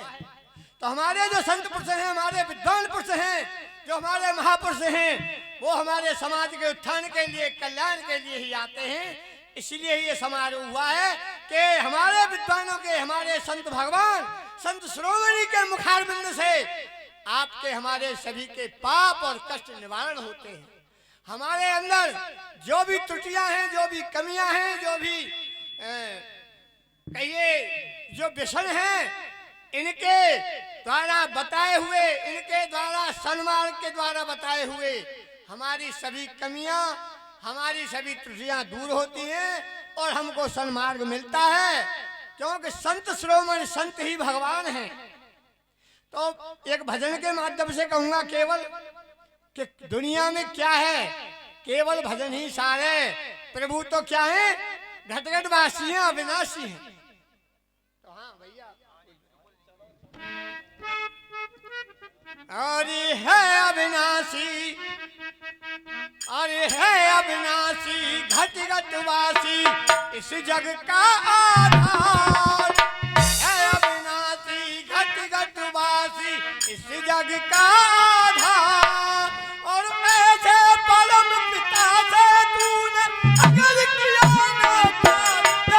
तो हमारे जो संत पुरुष हैं, हमारे विद्वान पुरुष हैं, जो हमारे महापुरुष हैं, वो हमारे समाज के उत्थान के लिए, कल्याण के लिए ही आते हैं। इसलिए ये समारोह हुआ है कि हमारे विद्वानों के, हमारे संत भगवान, संत श्रोमणी के मुखारबिंद से आपके, हमारे सभी के पाप और कष्ट निवारण होते हैं। हमारे अंदर जो भी त्रुटियां हैं, जो भी कमियां हैं, जो भी कहिए जो व्यसन हैं, इनके द्वारा बताए हुए, इनके द्वारा सन्मार्ग के द्वारा बताए हुए हमारी सभी कमियां, हमारी सभी त्रुटियां दूर होती हैं और हमको सन्मार्ग मिलता है, क्योंकि संत श्रोमण, संत ही भगवान हैं। तो एक भजन के माध्यम से कहूंगा केवल कि दुनिया में क्या है, केवल भजन ही सार है। प्रभु तो क्या है, घटघटवासी हैं, अविनाशी हैं। तो हाँ भैया, अरे है अविनाशी, अरे है अविनाशी, घटघटवासी इस जग का आधार है। अविनाशी घटघटवासी इस जग का आधार, और ऐसे परम पिता से तूने अगर किया ना प्यार,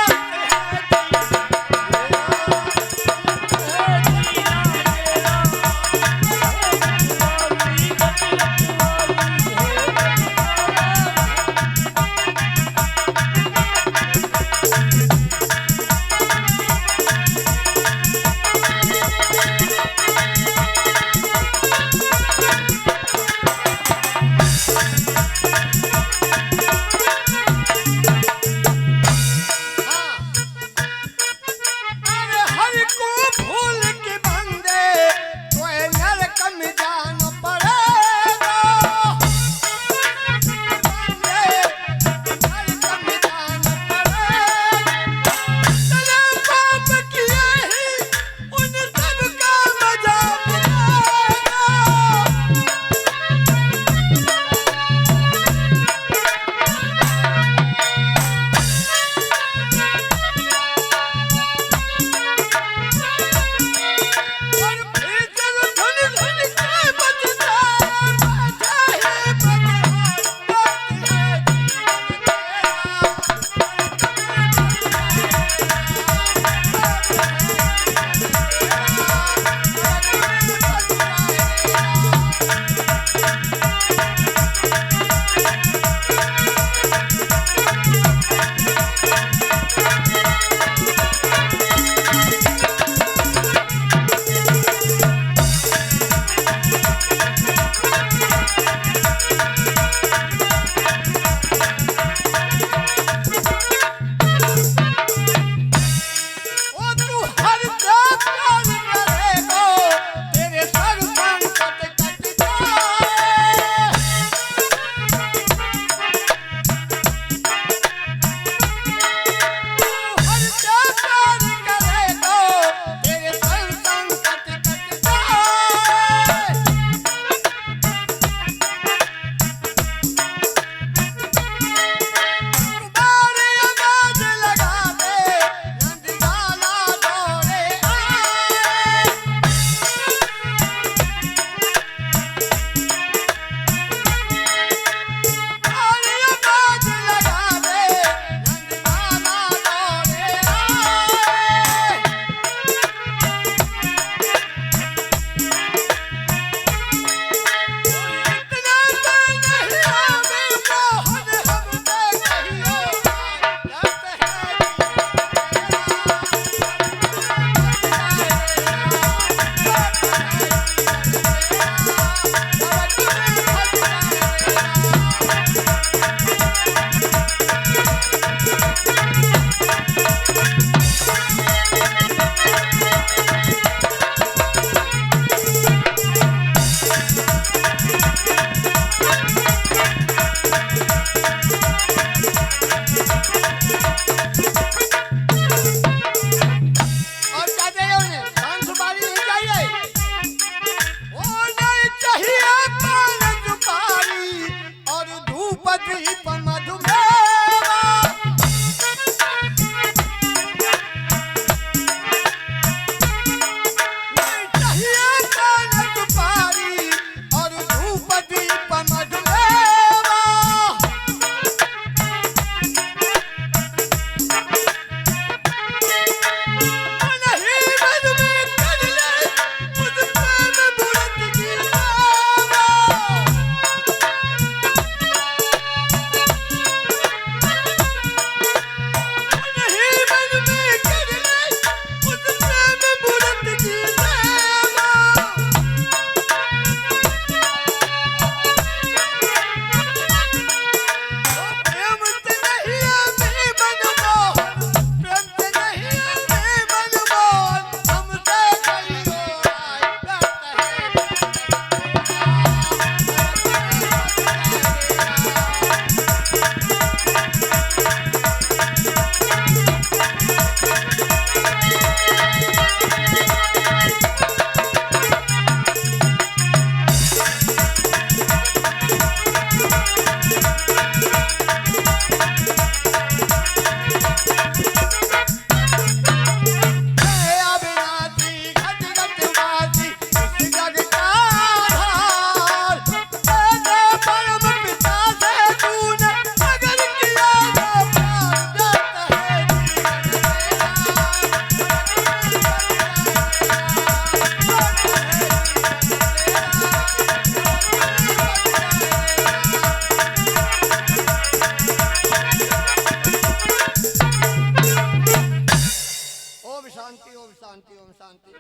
शांति ओम शांति ओम शांति।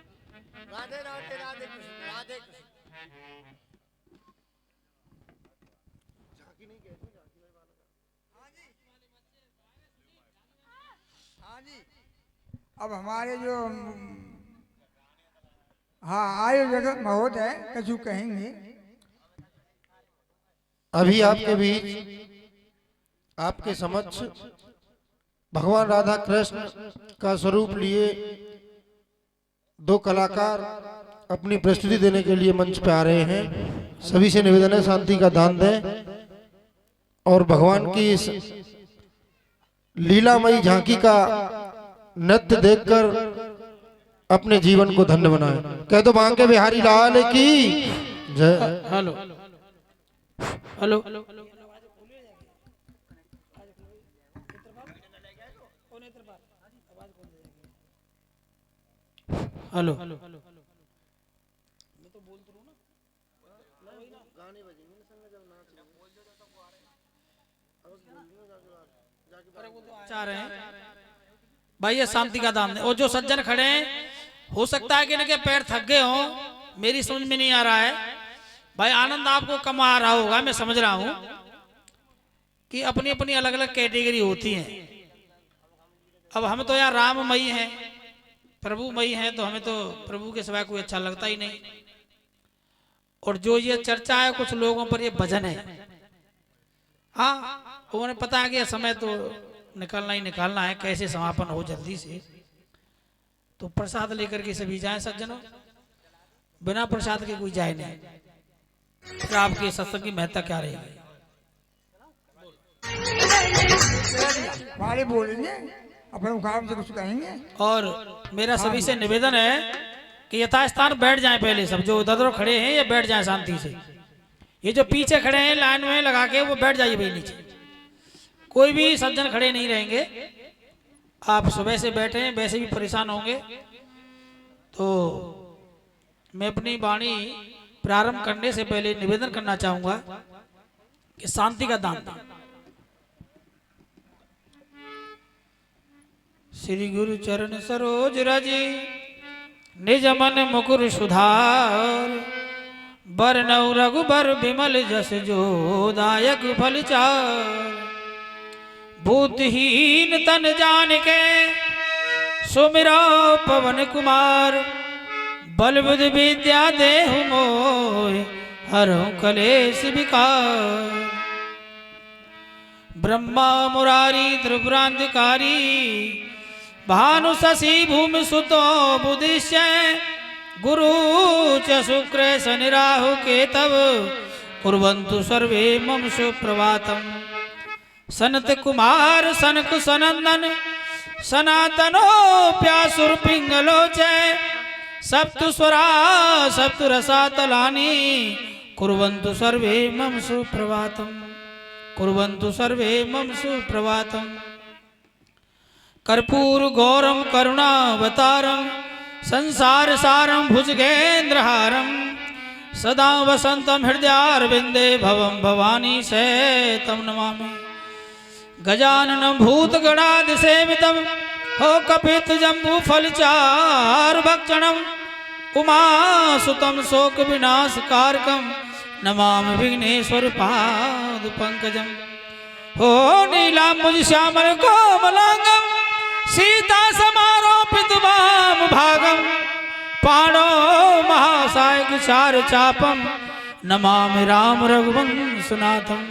राधे राधे राधे कृष्ण राधे कृष्ण। हाँ जी, अब हमारे जो हाँ आयोजक महोदय कछु कहेंगे। अभी आपके बीच आपके समक्ष भगवान राधा कृष्ण का स्वरूप लिए दो कलाकार अपनी प्रस्तुति देने के लिए मंच पे आ रहे हैं। सभी से निवेदन है शांति का दान दें और भगवान की इस लीलामयी झांकी का नृत्य देखकर अपने जीवन को धन्य बनाएं। कह दो बांके बिहारी लाल की जय। हेलो हेलो हेलो चाह रहे हैं भाई ये शांति का दाम दे। और जो सज्जन खड़े हैं हो सकता है कि इनके पैर थक गए हों, मेरी समझ में नहीं आ रहा है भाई। आनंद आपको कम आ रहा होगा, मैं समझ रहा हूं कि अपनी अपनी अलग अलग कैटेगरी होती हैं। अब हम तो यार राममयी हैं, प्रभुमयी हैं, तो हमें तो प्रभु के सिवाय कोई अच्छा लगता ही नहीं। और जो ये चर्चा है कुछ लोगों पर ये भजन है, हाँ उन्हें पता है कि समय तो निकालना ही निकालना है, कैसे समापन हो जल्दी से। तो प्रसाद लेकर के सभी जाएं सज्जनों, बिना प्रसाद के कोई जाए नहीं। फिर आपके सत्संग की महत्ता क्या रहेगी। हमारे बोलेंगे अपने मुकाम से कुछ कहेंगे। और मेरा सभी से निवेदन है कि यथास्थान बैठ जाएं, पहले सब जो उधर खड़े हैं ये बैठ जाएं शांति से। ये जो पीछे खड़े हैं लाइन में लगा के वो बैठ जाइए भाई नीचे, कोई भी सज्जन खड़े नहीं रहेंगे। आप सुबह से बैठे हैं, वैसे भी परेशान होंगे। तो मैं अपनी वाणी प्रारंभ करने से पहले निवेदन करना चाहूंगा कि शांति का दान दें। श्री गुरु चरण सरोज रज निज मन मुकुर सुधार, बरनौ रघुबर विमल जस जो दायक फल चार। बुद्धिहीन तन जान के सुमिरो पवन कुमार, बल बुद्धि विद्या देहु मोहि हरहु कलेश विकार। ब्रह्मा मुरारी त्रिपुरांतकारी, भानु शशि भूमि सुतो बुद्धिश्च। गुरु च शुक्र शनि राहु केतव, कुर्वन्तु सर्वे मम सुप्रभातम्। सनत कुमार सनक सनंदन, सनातनो प्यासुर पिंगलो च। सप्तु स्वरा सप्तु रसा तलानि, कुर्वन्तु सर्वे मम सुप्रभातम्। कुर्वन्तु सर्वे मम सुप्रभातम्। कर्पूर गौरम करुणावतारम, संसार सारम भुजगेन्द्रहारम। सदा वसंतम हृदयारविंदे, भवम भवानी सहितं नमामि। गजाननं भूतगणादिसेवितं, हो कपित जम्बू फलचार भक्षणम्। उमासुतं शोक विनाशकारकं, नमामि विघ्नेश्वर पाद पंकजं। हो नीलाम्बुज श्यामल कोमलांगं, सीता समारोपित वाम भागं। पाणो महासायक चार चापं, नमामि राम रघुवंशनाथं।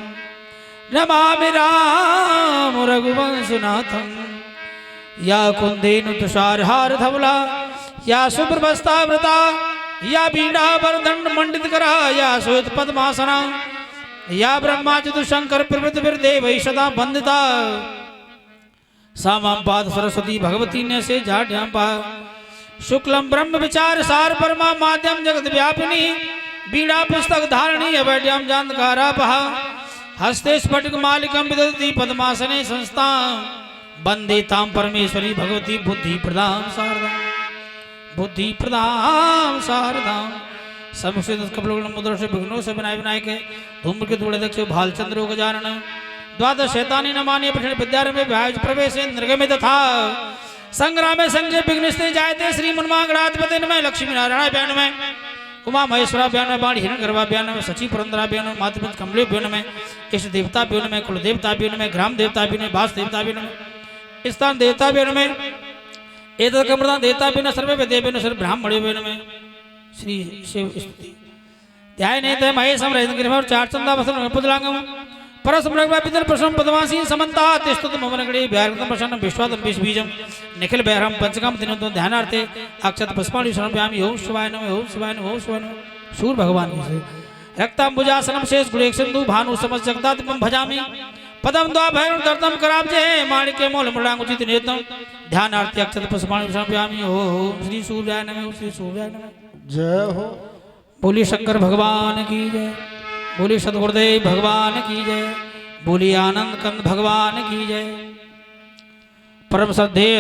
नमामि राम रघुवंशनाथं। या कुंदेनु तुषारहार धवला, या सुप्रभस्तावृता, या बीड़ावरदंड मंडित करा, या श्वेत पद्मासना। या ब्रह्माच्युत शंकर प्रभृतिर्देवैः सदा वंदिता। सामां पाद सरस्वती भगवती ने से जाड्यां पा। शुक्लम ब्रह्म विचार सार परमा माध्यम जगत व्यापिनी। बीड़ा पुस्तक धारणी अवैड्याम जानकारा पहा। हस्ते स्फटिक मालिकम विदधति पद्मासने संस्था। वंदे ताम परमेश्वरी भगवती बुद्धि प्रदाम शारदाम। बुद्धि प्रदाम शारदाम। समुचित कपलों मुद्रा से विघ्नों से विनाय विनायक, धूम्र के धूड़े दक्ष भालचंद्रो गजानन। द्वादश शैतानी नमानि पठन विद्यारंभे व्याज प्रवेशे निर्गमित था। संग्रामे संजय विघ्निस्ते जायते श्री मन्मागणाधिपते नमः लक्ष्मी नारायण ब्यान में उमा महेश्वरा ब्यान में बाण हिरण गर्भा ब्यान में सची पुरंदरा ब्यान में मातृ कमले ब्यान में इष्ट देवता ब्यान में कुल देवता ब्यान में ग्राम देवता ब्यान में वास देवता ब्यान में स्थान देवता ब्यान में एतद कमृतान देवता ब्यान सर्वे देवेन सर्व ब्राह्मणे ब्यान में श्री शिव स्तुति ध्याय नेते महेशम रहित गिरिभर चार चंदा वसन में पुदलांगम परसमृगवा पितर प्रसन्न पद्मासी समन्ता तिष्ठत ममनगणे व्याघ्रतम प्रसन्न विश्वादम विष बीजम निखिल बैरम पंचकम दिनों ध्यानार्थे अक्षत पुष्पाणि शरणव्यामि ओम शिवाय नमः ओम शिवाय नमः ओम शिवाय नमः सूर्य भगवान की से रक्तांबुजासनम शेष गुणेक्षन्दु भानु समस्त जगदात्मं भजामि पदम द्वा भैरव दर्दम कराब्जे माणिके मोल मृडांगुचित नेतम ध्यानार्थे अक्षत पुष्पाणि शरणव्यामि ओम श्री सूर्याय नमः ओम श्री सूर्याय नमः। जय हो। बोली शंकर भगवान की जय, बोली सदगुरुदेव भगवान की जय, बोली आनंद कंद भगवान की जय। परम श्रद्धेय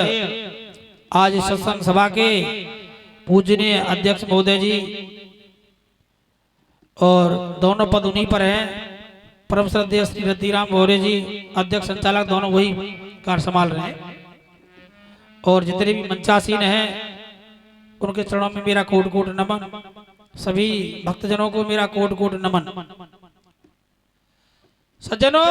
आज सत्संग सभा के पूजनीय अध्यक्ष महोदय जी और दोनों पद उन्हीं पर हैं। परम श्रद्धेय श्री रतिराम मौर्य जी अध्यक्ष संचालक दोनों वही कार्य संभाल रहे हैं और जितने भी मंचासीन हैं उनके चरणों में मेरा कोट कोट नमन। सभी भक्तजनों को मेरा कोट कोट नमन। सज्जनों,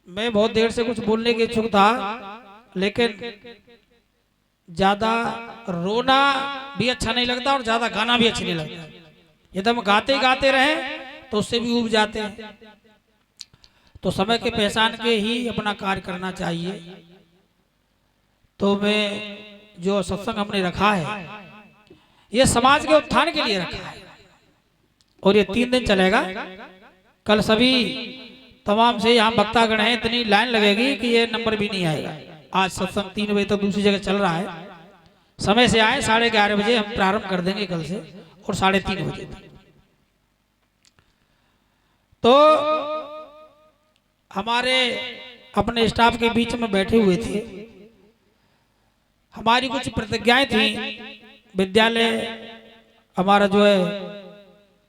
मैं बहुत देर से कुछ बोलने के इच्छुक था, लेकिन ज्यादा रोना भी अच्छा नहीं लगता और ज्यादा गाना भी अच्छा नहीं लगता। यदि हम गाते गाते रहे तो उससे भी ऊब जाते हैं। तो समय के पहचान के ही अपना कार्य करना चाहिए। तो मैं जो सत्संग हमने रखा है ये समाज के उत्थान के लिए रखा है और ये 3 दिन चलेगा। कल सभी तमाम से यहाँ वक्तागण हैं, इतनी लाइन लगेगी कि ये नंबर भी नहीं आएगा। आज सत्संग 3 बजे तक दूसरी जगह चल रहा है। समय से आए, 11:30 बजे हम प्रारंभ कर देंगे कल से और 3:30 बजे तक। तो हमारे अपने स्टाफ के बीच में बैठे हुए थे, हमारी कुछ प्रतिज्ञाएं थी। विद्यालय हमारा जो है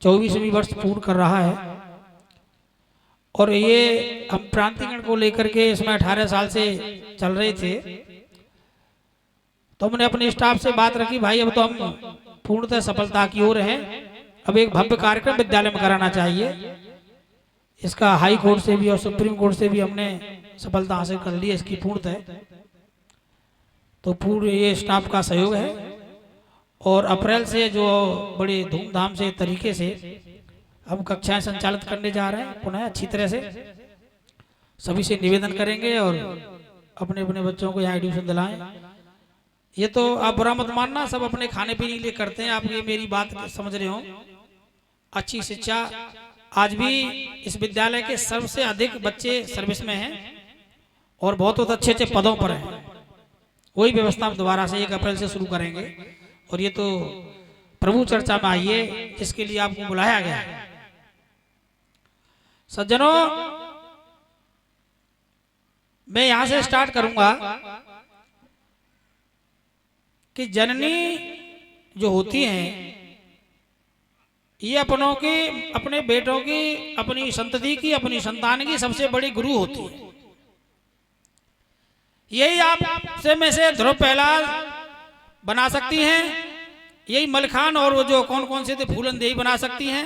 24वीं वर्ष पूर्ण कर रहा है और ये हम प्रांतिकरण को लेकर के इसमें 18 साल से चल रहे थे। तो हमने अपने स्टाफ से बात रखी, भाई अब तो हम पूर्णतः सफलता की ओर हैं, अब एक भव्य कार्यक्रम विद्यालय में कराना चाहिए। इसका हाई कोर्ट से भी और सुप्रीम कोर्ट से भी हमने सफलता हासिल कर ली है इसकी पूर्णतः। तो पूरे ये स्टाफ का सहयोग है और अप्रैल से जो बड़े धूमधाम से तरीके से हम कक्षाएं संचालित करने जा रहे हैं पुनः अच्छी तरह से। सभी से निवेदन करेंगे और अपने अपने बच्चों को यहाँ एडमिशन दिलाएं। ये तो आप बुरा मत मानना, सब अपने खाने पीने के लिए करते हैं। आप ये मेरी बात समझ रहे हो। अच्छी शिक्षा आज भी इस विद्यालय के सबसे अधिक बच्चे सर्विस में हैं और बहुत अच्छे अच्छे पदों पर हैं। वही व्यवस्था दोबारा से 1 अप्रैल से शुरू करेंगे और ये तो प्रभु चर्चा में आइए जिसके लिए आपको बुलाया गया है। सज्जनों, मैं यहां से स्टार्ट करूंगा कि जननी जो होती हैं ये अपनों की, अपने बेटों की, अपनी संतति की, अपनी संतान की सबसे बड़ी गुरु होती है। यही आपसे में से ध्रुव प्रहलाद बना सकती हैं, यही मलखान और वो जो कौन कौन से थे फूलन देवी बना सकती हैं।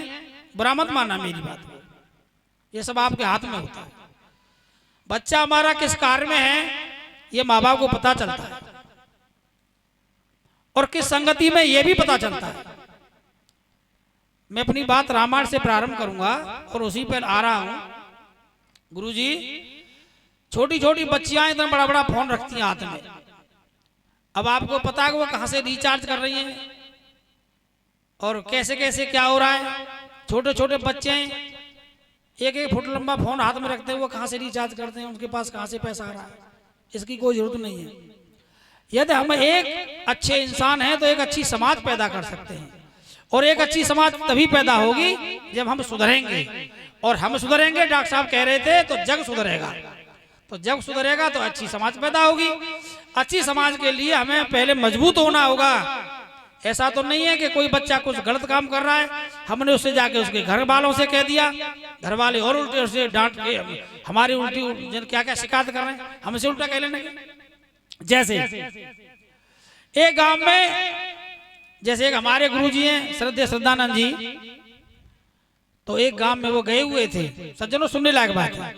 बुरा मत मानना मेरी बात को, ये सब आपके हाथ में होता है। बच्चा हमारा किस कार्य में है ये माँ बाप को पता चलता है और किस संगति में ये भी पता चलता है। मैं अपनी बात रामायण से प्रारंभ करूंगा और उसी पर आ रहा हूं। गुरुजी, छोटी छोटी बच्चियां इतना बड़ा बड़ा फोन रखती हैं हाथ में। अब आपको पता है कि वो कहां से रिचार्ज कर रही हैं और कैसे कैसे क्या हो रहा है। छोटे छोटे बच्चे हैं, 1-1 फुट लंबा फोन हाथ में रखते हैं, वो कहां से रिचार्ज करते हैं, उनके पास कहां से पैसा आ रहा है, इसकी कोई जरूरत नहीं है। यदि हम एक अच्छे इंसान हैं तो एक अच्छी समाज पैदा कर सकते हैं और एक अच्छी समाज तभी पैदा होगी जब हम सुधरेंगे। और हम सुधरेंगे, डॉक्टर साहब कह रहे थे, तो जग सुधरेगा। तो जग सुधरेगा तो अच्छी समाज पैदा होगी। अच्छी समाज के लिए हमें पहले मजबूत होना होगा। ऐसा तो नहीं है कि कोई बच्चा कुछ गलत काम कर रहा है, हमने उससे जाके उसके घर वालों से कह दिया, घर वाले और उल्टे उससे डांट के हमारी उल्टी जन क्या क्या शिकायत कर रहे हैं, हमसे उल्टा कह लेने के। जैसे एक गांव में, जैसे एक हमारे गुरुजी हैं श्रद्धानंद जी, तो एक गांव में वो गए हुए थे। सज्जनों सुनने लायक बात है।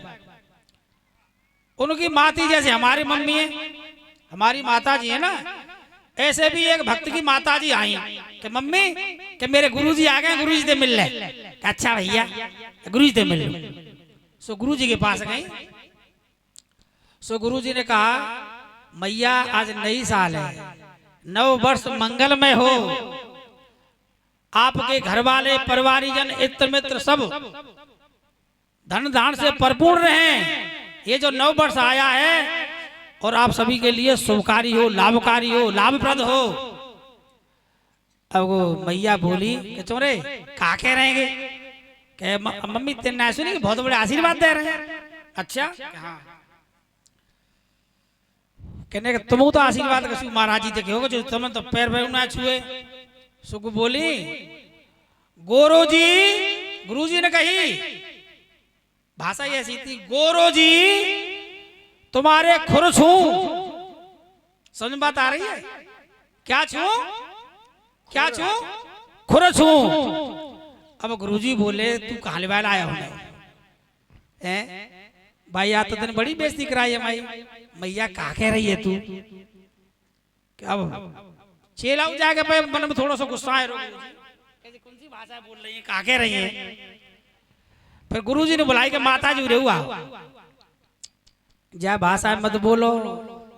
उनकी माती जैसे हमारी मम्मी है, हमारी माता जी है ना, ऐसे भी एक भक्त की माता जी आई कि मम्मी कि मेरे गुरुजी आ गए, गुरुजी से मिल ले। अच्छा भैया गुरुजी से मिल लो। सो गुरुजी के पास गई। सो गुरुजी ने कहा मैया आज नई साल है, 9 वर्ष मंगलमय हो, आपके घर वाले परिवारीजन इत्र मित्र सब धन धान से भरपूर रहे। ये जो 9 वर्ष आया है और आप सभी के लिए शुभकारी हो, लाभकारी हो, लाभप्रद हो। अब वो मैया बोली कि चोरे का कह रहेंगे कि मम्मी तेरे सुनी कि बहुत बड़े आशीर्वाद दे रहे हैं। अच्छा हाँ, कहने के तुम तो आशीर्वाद कसू महाराज जी देखे होगा जो तुम तो पैर पैर ना छुए। सुख बोली गोरो जी, गुरुजी ने कही भाषा ही ऐसी थी, गोरो जी तुम्हारे खुर छू। समझ बात आ रही है? क्या छू? क्या छू? खुर छू। अब गुरुजी बोले तू कहां लेवाल आया हो भाई, आज तो तेने बड़ी बेइज्जती कराई है माई। मैया कहा कह रही है तू? क्या चेला जाके पे मन में थोड़ा सा गुस्सा है, कौन सी भाषा बोल रही है, कहा कह रही है। फिर गुरुजी ने बुलाई कि माता जी हुआ जा भाषा मत बोलो,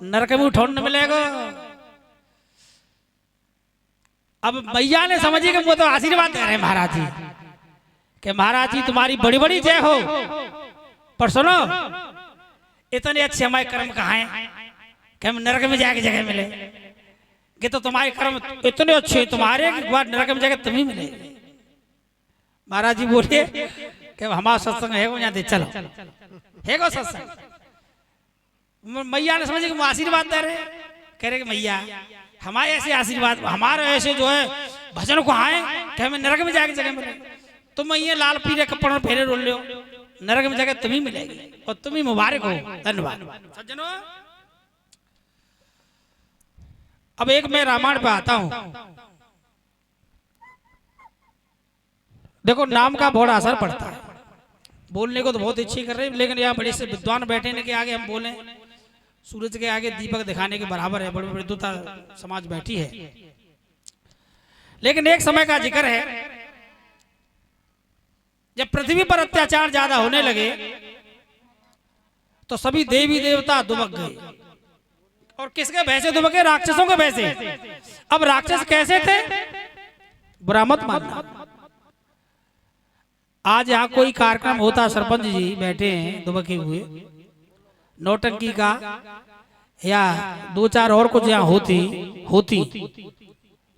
नरक में उठौन न मिलेगा। अब मैया ने समझी कि वो तो आशीर्वाद दे रहे हैं महाराज जी, कि महाराज जी तुम्हारी बड़ी बड़ी जय हो, पर सुनो इतने अच्छे हमारे कर्म कहाँ हैं कि हम नरक में जाके जगह मिले। कि तो तुम्हारे कर्म इतने अच्छे तुम्हारे बाद नरक में जाके तुम्हें मिले। महाराज जी बोलिए कि हमारा सत्संग है वो यहाँ दे, चलो है वो सत्संग। मैया ने समझे कि वो आशीर्वाद दे रहे, कह रहे कि मैया हमारे ऐसे आशीर्वाद, हमारे ऐसे जो है भजन को आए कि हमें नरक में जाके जगह मिले। तुम ये लाल पीले कपड़ों में फेरे रोल लो, नरक में जाके तुम्हें मिलेगी और तुम्हें मुबारक हो। धन्यवाद सज्जनों। अब एक मैं रामायण पे आता हूं। देखो नाम का बहुत असर पड़ता है। बोलने को तो बहुत इच्छी कर रहे हैं, लेकिन यहाँ बड़े से विद्वान बैठे ने के आगे हम बोले, सूरज के आगे दीपक दिखाने के बराबर है। बड़े बड़े दूता समाज बैठी है। लेकिन एक समय का जिक्र है जब पृथ्वी पर अत्याचार ज्यादा होने लगे तो सभी देवी देवता दुबक गए। और किसके भय से दुबके? राक्षसों के भय से। अब राक्षस कैसे थे? बुरा मत मानना। आज यहाँ कोई कार्यक्रम होता, सरपंच जी बैठे हैं दुबके हुए, नौटंकी का या 2-4 और कुछ यहाँ होती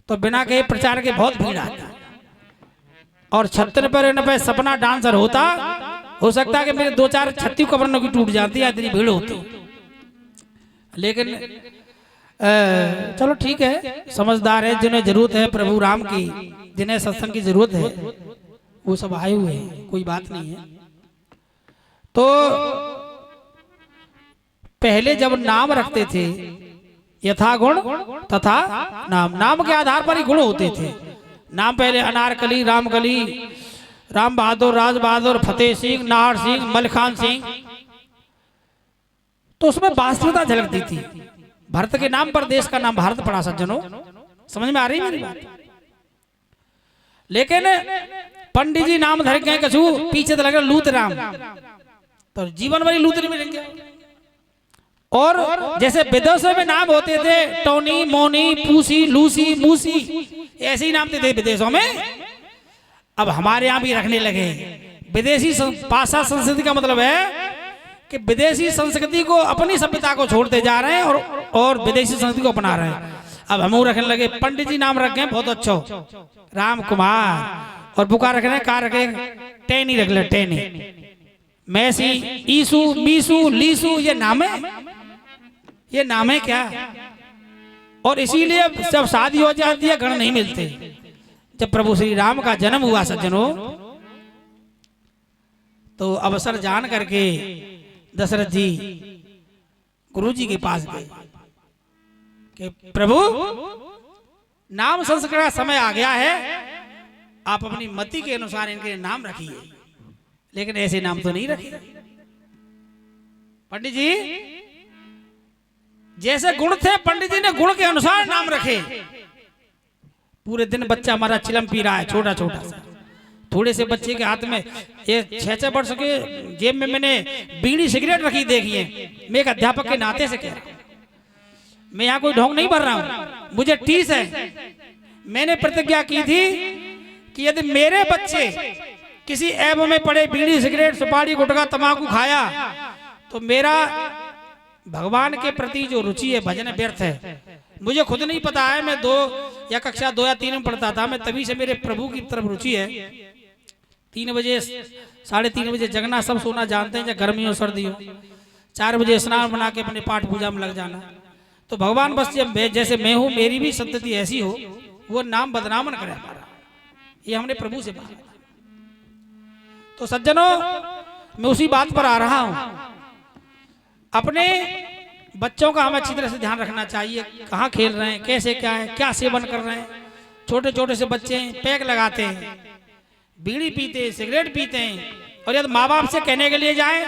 तो बिना कहे प्रचार के बहुत भीड़ आती। और 96 सपना डांसर होता, हो सकता है कि मेरे 2-4 छत्ती कब्रों की टूट जाती है, इतनी भीड़ होती। लेकिन चलो ठीक है, समझदार है, जिन्हें जरूरत है प्रभु राम की, जिन्हें सत्संग की जरूरत है, वो सब आए हुए हैं, कोई बात नहीं है। तो पहले जब नाम रखते थे यथा गुण तथा नाम, नाम के आधार पर ही गुण होते थे। नाम पहले अनारकली, रामकली, राम बहादुर, राज बहादुर, फतेह सिंह, नाहर सिंह, मलखान सिंह, तो उसमें वास्तविकता झलकती थी। भरत के नाम पर देश का नाम भारत पड़ा। सज्जनों समझ में आ रही मेरी बात? लेकिन पंडित जी नाम धर गए कछु, पीछे तो लग रहा लूत राम, तो जीवन भरी लूत नहीं मिलेंगे। और जैसे विदेशों में नाम होते थे टोनी, मोनी, पूसी, लूसी, मूसी, ऐसे ही नाम थे विदेशों में। अब हमारे यहाँ भी रखने लगे। विदेशी भाषा संस्कृति का मतलब है कि विदेशी संस्कृति को, अपनी सभ्यता को छोड़ते जा रहे हैं और विदेशी संस्कृति को अपना रहे हैं। अब हम रखने लगे, पंडित जी नाम रख गए बहुत अच्छा, राम कुमार, और बुका रखने का रखे टेनी रख ले, टेनी, मैसी, ईसु, मीसु, लीसु, ये नाम है, ये नाम है क्या? और इसीलिए जब शादी हो जाती है गण नहीं मिलते। जब प्रभु श्री राम का जन्म हुआ सज्जनों, तो अवसर जान करके दशरथ जी गुरु जी के पास गए कि प्रभु नाम संस्कार का समय आ गया है, आप अपनी मति के अनुसार इनके नाम रखिए, लेकिन ऐसे नाम तो नहीं रखे। पंडित जी जैसे गुण थे, पंडित जी ने गुण के अनुसार नाम रखे। पूरे दिन बच्चा हमारा चिलम पी रहा है, छोटा छोटा सा, थोड़े से बच्चे के हाथ में ये 6-6 वर्ष के जेब में मैंने बीड़ी सिगरेट रखी देखी है। मैं एक अध्यापक के नाते से कह रहा हूं, मैं यहाँ कोई ढोंग नहीं भर रहा हूं, मुझे टीस है। मैंने प्रतिज्ञा की थी कि यदि मेरे बच्चे किसी ऐब में पड़े बीड़ी सिगरेट सुपारी गुटखा तंबाकू खाया तो मेरा भगवान के प्रति जो रुचि है भजन व्यर्थ है। मुझे खुद नहीं पता है, मैं 2 या कक्षा 2 या 3 में पढ़ता था, मैं तभी से मेरे प्रभु की तरफ रुचि है। 3 बजे 3:30 बजे जगना, सब सोना जानते हैं, चाहे गर्मी हो सर्दी हो। 4 बजे स्नान बना के अपने पाठ पूजा में लग जाना। तो भगवान बस जैसे मैं हूँ, मेरी भी संतति ऐसी हो, वो नाम बदनाम न करे हमारा, ये हमने प्रभु से मांगा। तो सज्जनों, मैं उसी बात पर आ रहा हूं, अपने बच्चों का हमें अच्छी तरह से ध्यान रखना चाहिए। कहाँ खेल रहे हैं, कैसे क्या है, क्या सेवन कर रहे हैं। छोटे छोटे से बच्चे पैक लगाते हैं, बीड़ी पीते हैं, सिगरेट पीते हैं, और यदि माँ बाप से कहने के लिए जाए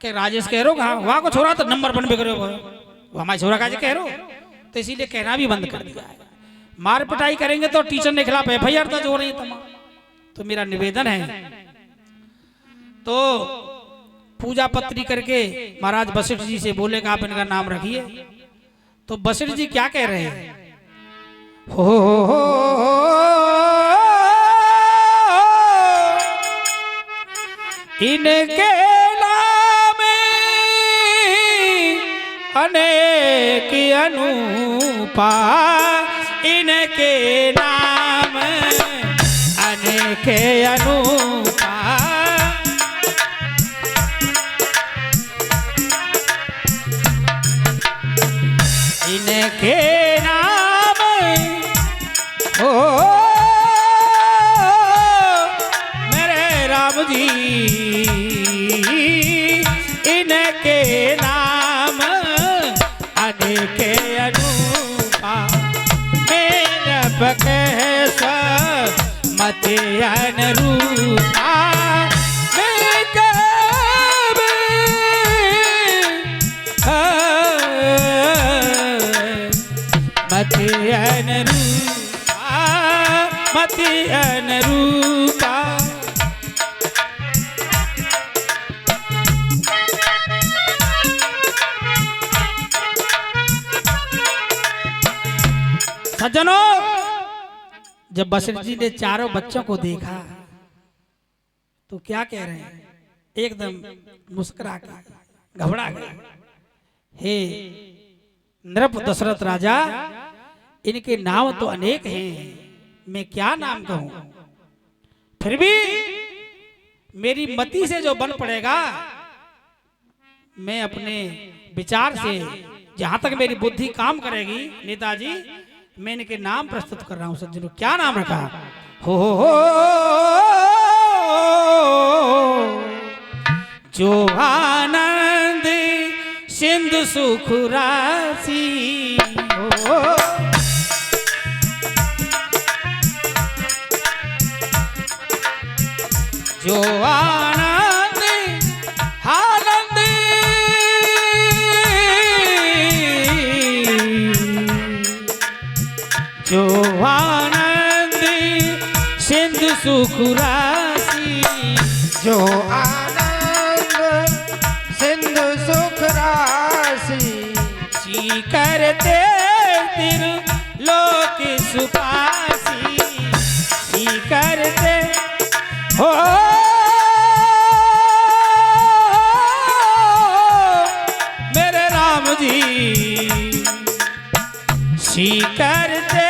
कि राजेश कह रो कहाँ वहाँ को छोरा तो नंबर 1 पे करो, वो हमारे छोरा का कह रो, तो इसीलिए कहना भी बंद कर दिया है। मार पिटाई करेंगे तो टीचर के खिलाफ FIR दर्ज हो रही है तमाम। तो मेरा निवेदन है, तो पूजा पत्री करके महाराज वशिष्ठ जी से बोले कि आप इनका नाम रखिए। तो वशिष्ठ जी क्या कह रहे हैं, हो इनके नाम अनेक अनुपा, इनके नाम अनेक अनुपा, इनके नाम हो मेरे राम जी, इनके नाम अनेक अनुपा, मेरे बकैस मत अनुरूपा, मति अनुरूपा, मति अनुरूपा। सज्जनों, जब वशिष्ठ जी ने चारों बच्चों को देखा तो क्या कह रहे हैं, एकदम मुस्कुरा के घबरा गए। हे नृप दशरथ राजा, इनके नाम तो अनेक हैं, मैं क्या नाम कहूं, फिर भी मेरी मति से जो बन पड़ेगा, मैं अपने विचार से जहां तक मेरी बुद्धि काम करेगी नेताजी, मैं इनके नाम प्रस्तुत कर रहा हूं। सज्जनों, क्या नाम रखा, हो जो आनंद सिंधु सुख राशि हो, जो आनंद आनंद जो आनंद सिंधु सुख राशि, जो आनंद सिंधु सुख राशि, सी करते तिर लोक सुपासी, सी करते हो मेरे राम जी, सी करते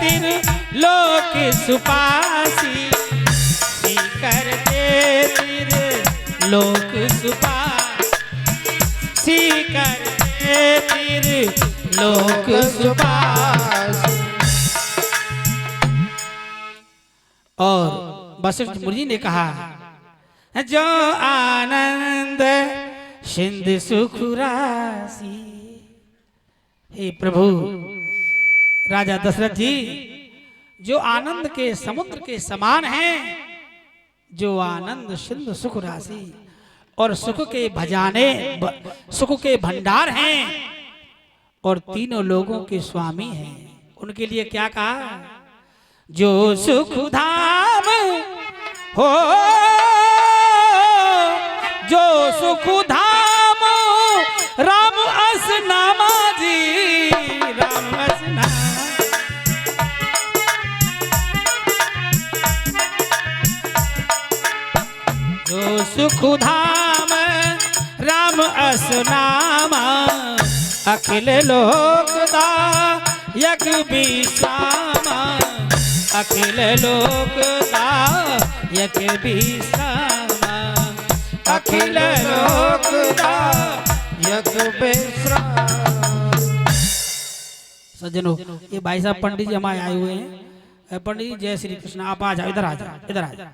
तिर लोक सुपासी, सी करते तिर लोक सुपासी, सी करते तिर लोक सुपासी। और वशिष्ठ मुनि ने कहा, जो आनंद सिंधु सुख राशि। हे प्रभु राजा दशरथ जी, जो आनंद के समुद्र के समान हैं, जो आनंद सिंधु सुख राशि और सुख के सुख के भंडार हैं और तीनों लोगों के स्वामी हैं, उनके लिए क्या कहा? जो सुख धाम हो, जो सुख धाम राम असनामा जी, राम असनामा। जो सुख धाम राम असनामा, अखिल लोकदा यक विश्रामा, अखिल लोकदा यक विश्रामा, अखिल लोकदा यक विश्रामा। सज्जनों, ये भाई साहब पंडित जी हमारे आए हुए हैं। पंडित जी जय श्री कृष्ण, आप आ जाओ, इधर आ जाओ, इधर आ जाओ।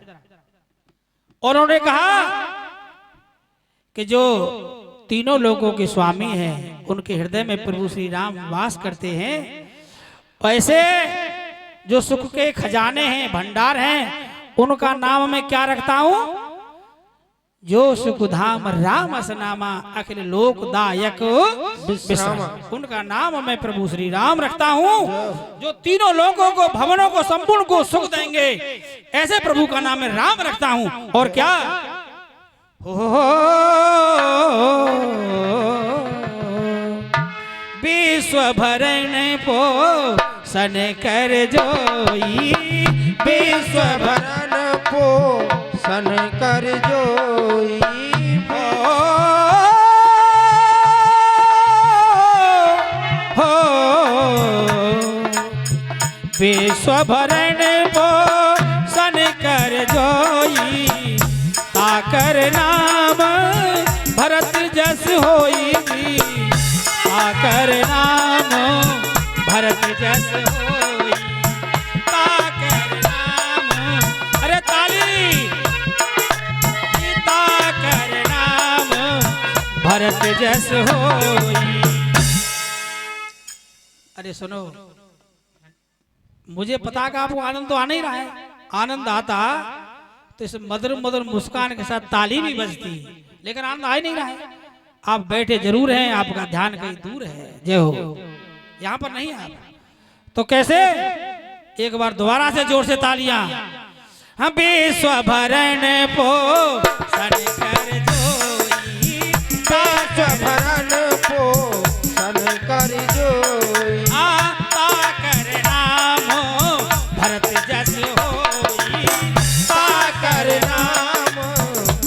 और उन्होंने कहा कि जो तीनों लोगों के स्वामी हैं, उनके हृदय में प्रभु श्री राम वास करते हैं। ऐसे जो सुख के खजाने हैं, भंडार हैं, उनका नाम मैं क्या रखता हूं? जो सुख धाम राम असनामा, अखिल लोकदायक विश्रामा, उनका नाम मैं प्रभु श्री राम रखता हूं, जो तीनों लोगों को, भवनों को, संपूर्ण को सुख देंगे। ऐसे प्रभु का नाम मैं राम रखता हूं। और क्या? विश्व भरण पोषण कर जोई, विश्व भरण पोषण कर जोई। विश्व भरण पोषण कर जोई, ताकर नाम भरत जस होई, ताकर नाम भरत जस होई, ताकर नाम, अरे ताली, ताकर नाम भरत जस होई। अरे सुनो, मुझे पता कि आपको आनंद तो आना ही रहा है। आनंद आता तो इस मधुर मधुर मुस्कान के साथ ताली भी बजती, लेकिन आनंद आ ही नहीं रहा है। आप बैठे जरूर हैं, आपका ध्यान कहीं दूर है। जय हो, यहाँ पर नहीं आप तो कैसे? एक बार दोबारा से जोर से तालियां। हम विश्व भरण पोषण कर जोई, विश्व भरण पोषण कर जोई, ताकर नाम भरत जस होई, ताकर नाम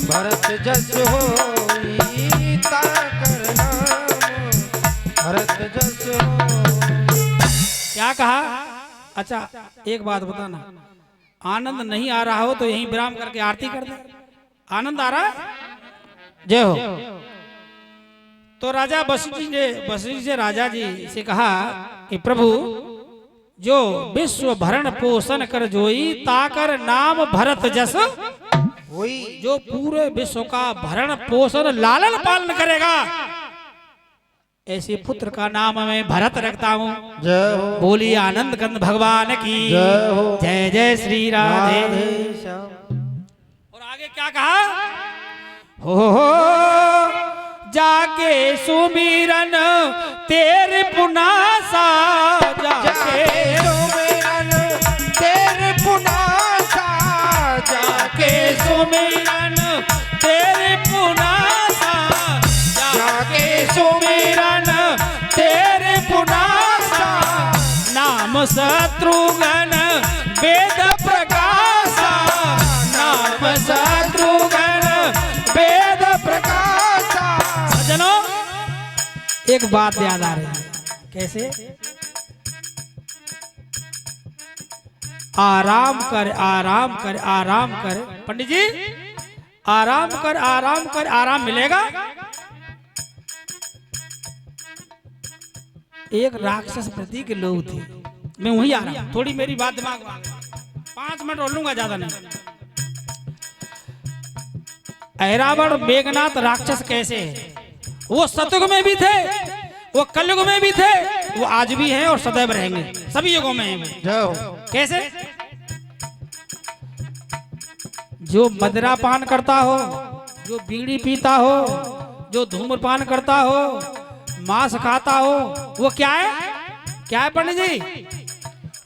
भरत जस होई, ताकर नाम भरत जस होई। क्या कहा? अच्छा एक बात बताना, आनंद नहीं आ रहा हो तो यहीं विराम करके आरती कर दे। आनंद आ रहा है? जय हो। तो राजा वशिष्ठ से राजा जी से कहा कि प्रभु, जो विश्व भरण पोषण कर जोई, ताकर नाम भरत जस होई, जो पूरे विश्व का भरण पोषण लालन पालन करेगा, ऐसे पुत्र का नाम मैं भरत रखता हूँ। जय हो, बोली आनंद कंद भगवान की जय हो, जय जय श्री राधे। श्याम। और आगे क्या कहा? हो जाके सुमिरन तेरे पुनासा, जाके सुमिरन तेरे पुनासा, जाके सुमिरन तेरे पुनासा, जाके सुमिरन तेरे पुनासा, नाम शत्रुघ्न वेद प्रकाशा, नाम शत्रुघ्न वेद प्रकाशा। सज्जनों, एक बात याद आ रही है। कैसे? आराम कर, आराम कर, आराम कर। पंडित जी, आराम कर, आराम कर, आराम मिलेगा। एक राक्षस प्रति के लोग थे, मैं वहीं आ रहा हूं, थोड़ी मेरी बात दिमाग में आ गई, 5 मिनट और लूंगा, ज्यादा नहीं। ऐरावण मेघनाथ राक्षस कैसे है? वो सतयुग में भी थे, वो कलयुग में भी थे, वो आज भी हैं और सदैव रहेंगे, सभी युगों में हैं। जय हो। कैसे? जो मदिरा पान करता हो, जो बीड़ी पीता हो, जो धूम्रपान करता हो, मांस खाता हो, वो क्या है? क्या है पंडित जी?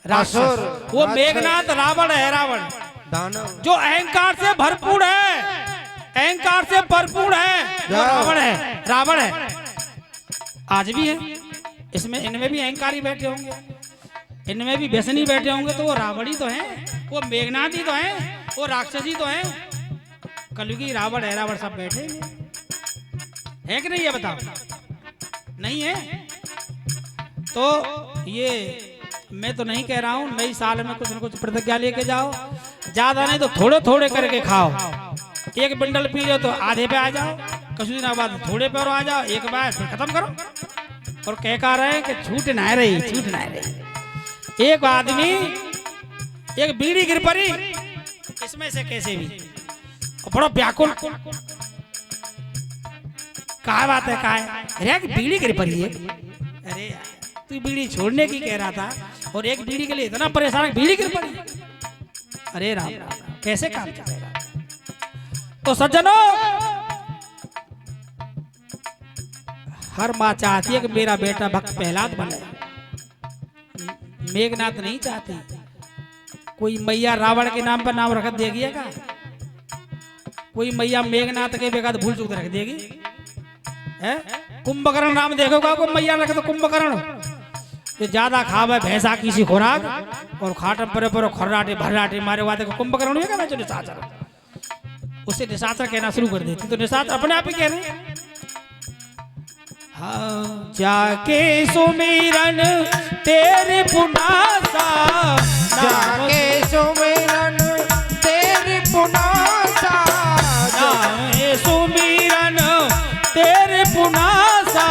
राक्षस। वो मेघनाथ रावण है, रावण दानव जो अहंकार से भरपूर है, अहंकार से भरपूर है, वो रावण है, रावण है। आज भी है, इसमें इनमें भी अहंकारी बैठे होंगे, इनमें भी व्यसनी बैठे होंगे, तो वो रावण ही तो हैं, वो मेघनाथ ही तो हैं, वो राक्षस ही तो हैं। कलयुगी रावण है, रावण सब बैठे है कि नहीं? है बताओ, नहीं है? तो ये मैं तो नहीं कह रहा हूं, नई साल में कुछ न कुछ प्रतिज्ञा लेके जाओ, ज्यादा नहीं तो थोड़े थोड़े करके खाओ। एक बंडल पी लो तो आधे पे आ जाओ, कुछ दिन बाद थोड़े पे और आ जाओ, एक बार फिर खत्म करो। और कह कर रहे हैं कि छूट ना रही, छूट ना रही। एक आदमी एक बीड़ी गिर पड़ी, इसमें से कैसे भी बड़ा व्याकुल, कहा बात है, कहा है? अरे बीड़ी गिर पड़ी है, अरे तू बीड़ी छोड़ने की कह रहा था और एक बीड़ी के लिए इतना परेशान, बीड़ी गिर पड़ी। अरे राम राम, कैसे काम चलेगा? तो सज्जनों, हर माँ चाहती है कि मेरा बेटा भक्त प्रहलाद बने, मेघनाथ नहीं चाहती। कोई मैया रावण के नाम पर नाम रख देगी क्या? कोई मैया मेघनाथ के बेगाद भूल चूक रख देगी? है कुंभकर्ण नाम देखोगा को मैया रखे तो कुंभकर्ण, ये ज्यादा खावे भैंसा किसी खुराक और खाटम पर खर्राटे भर्राटे मारे वादे को कुंभकर्ण हुआ ना, जो निशाचर, उसे निशाचर कहना शुरू कर देती, तो निशाचर अपने आप ही कह रहे हैं। हाँ, जाके सुमिरन तेरे पुनासा, जाके सुमिरन तेरे पुनासा, जाके सुमिरन तेरे पुनासा,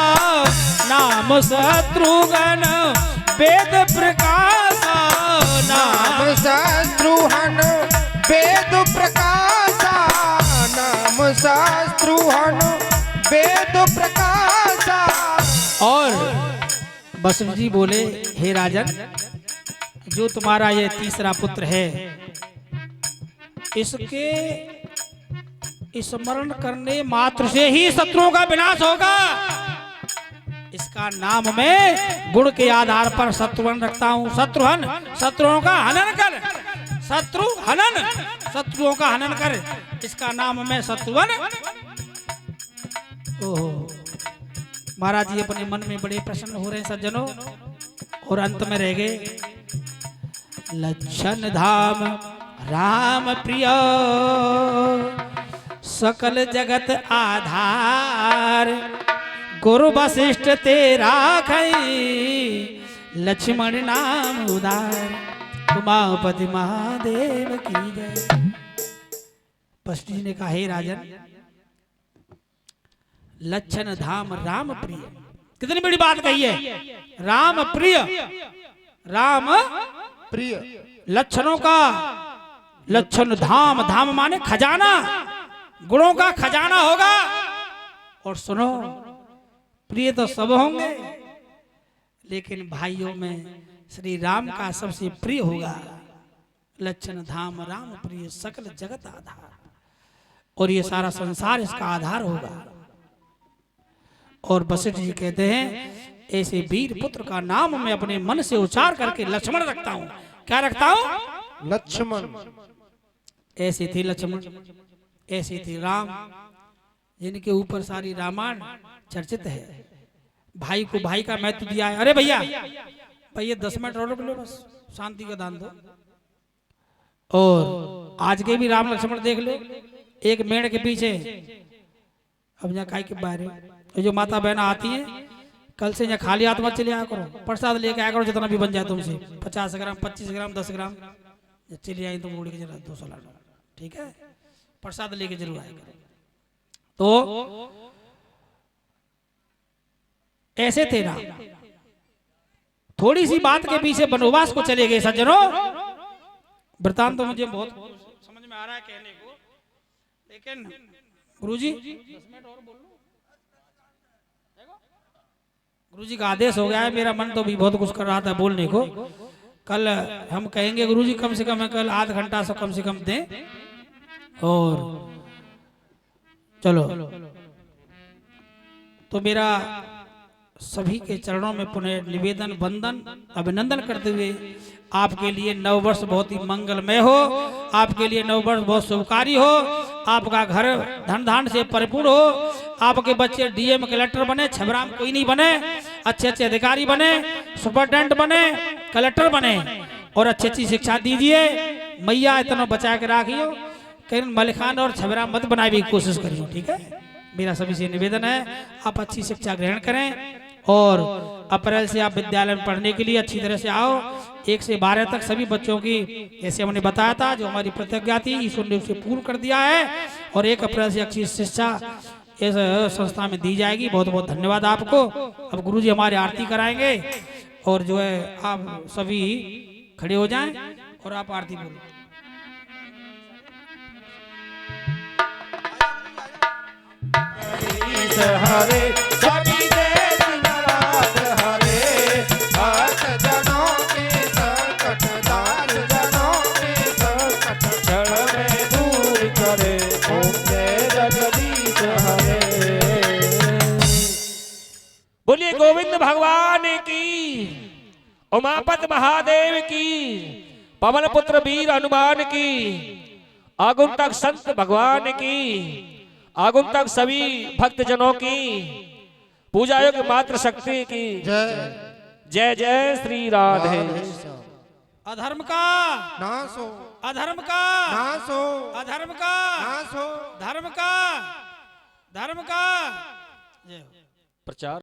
नाम शत्रुघ्न वेद प्रकाशा, नाम शत्रुघ्न वेद प्रकाशा, नाम शत्रुघ्न वेद प्रकाशा। और वशिष्ठ जी बोले, हे राजन, जो तुम्हारा ये तीसरा पुत्र है, इसके स्मरण करने मात्र से ही शत्रुओं का विनाश होगा। इसका नाम मैं गुण के आधार पर शत्रुघ्न रखता हूँ। शत्रुघ्न, शत्रुओं का हनन कर, शत्रु हनन, शत्रुओं का हनन कर, इसका नाम मैं शत्रुघ्न। ओहो, महाराज जी अपने मन में बड़े प्रसन्न हो रहे हैं सज्जनों, और अंत में रह गए, लक्षण धाम राम प्रिय, सकल जगत आधार, गुरु वशिष्ठ तेरा खई, लक्ष्मण नाम उदार, उमापति महादेव की जय। वशिष्ठ जी ने कहा, हे राजन, लक्षण धाम राम प्रिय, कितनी बड़ी बात कही है, राम प्रिय, राम प्रिय, लक्षणों का लक्षण धाम, धाम माने खजाना, गुणों का खजाना होगा। और सुनो, प्रिय तो सब होंगे, लेकिन भाइयों में श्री राम का सबसे प्रिय होगा। लक्षण धाम राम प्रिय, सकल जगत आधार, और ये सारा संसार इसका आधार होगा। और वशिष्ठ जी कहते हैं, ऐसे वीर पुत्र का नाम मैं अपने मन से उच्चार करके लक्ष्मण रखता हूँ। क्या रखता हूँ? लक्ष्मण। ऐसे थे लक्ष्मण, ऐसे थे राम, जिनके ऊपर सारी रामायण चर्चित है। भाई को भाई का महत्व दिया है। अरे भैया, भैया 10 मिनट और रुक लो, बस शांति का दान दो। और आज के भी राम लक्ष्मण देख लो, एक मेढ़ के पीछे, अब यहाँ काय के बाहर जो माता बहना आती हैं, कल से यहाँ खाली हाथ मत चले आया करो, प्रसाद लेके आया करो, जितना भी बन जाए तुमसे, 50 ग्राम, 25 ग्राम, 10 ग्राम चली आई तुम, उड़ के जरा 200 ला लो, ठीक है? प्रसाद लेके जरूर आया करो। तो ऐसे थे ना, थोड़ी सी बात के पीछे वनवास को चले गए सज्जनों। वृतांत तो मुझे बहुत समझ में आ रहा है कहने को, लेकिन गुरुजी गुरुजी का आदेश हो गया है। मेरा मन तो भी बहुत कुछ कर रहा था बोलने को। कल हम कहेंगे गुरुजी कम से कम कल आध घंटा से कम दें। और चलो तो मेरा सभी के चरणों में पुनः निवेदन वंदन अभिनंदन करते हुए आपके लिए नववर्ष बहुत ही मंगलमय हो, आपके लिए नववर्ष बहुत शुभकारी हो, आपका घर धन धान से परिपूर्ण हो, आपके बच्चे डीएम कलेक्टर बने, छबराम कोई नहीं बने, अच्छे अच्छे अधिकारी बने, सुपरिटेंडेंट बने, कलेक्टर बने और अच्छी अच्छी शिक्षा दीजिए। मैया इतना बचा के राखियो, कहीं मलिकान और छबराम मत बनाए की कोशिश करिए, ठीक है। मेरा सभी से निवेदन है आप अच्छी शिक्षा ग्रहण करें और अप्रैल से आप विद्यालय में पढ़ने के लिए अच्छी तरह से आओ। 1 से 12 तक सभी बच्चों की, जैसे हमने बताया था, जो हमारी प्रतिज्ञा थी ईश्वर ने उसे पूर्ण कर दिया है और 1 अप्रैल से अच्छी शिक्षा इस संस्था में दी जाएगी। बहुत बहुत धन्यवाद आपको। अब गुरुजी हमारे आरती कराएंगे और जो है आप सभी खड़े हो जाएं और आप आरती बोलो। हरे सभी देश नराज हरे, भक्त जनों के संकट, दास जनों के संकट, क्षण में दूर करे, ओम जय जगदीश हरे। बोलिए गोविंद भगवान की, उमापत महादेव की, पवन पुत्र वीर हनुमान की, आगुंतक संत भगवान की, आगुंतक सभी भक्त जनों की, पूजा योग्य मात्र शक्ति की जय जय श्री राधे। अधर्म का नाश हो, अधर्म का नाश हो, अधर्म का नाश हो। धर्म का जय हो। प्रचार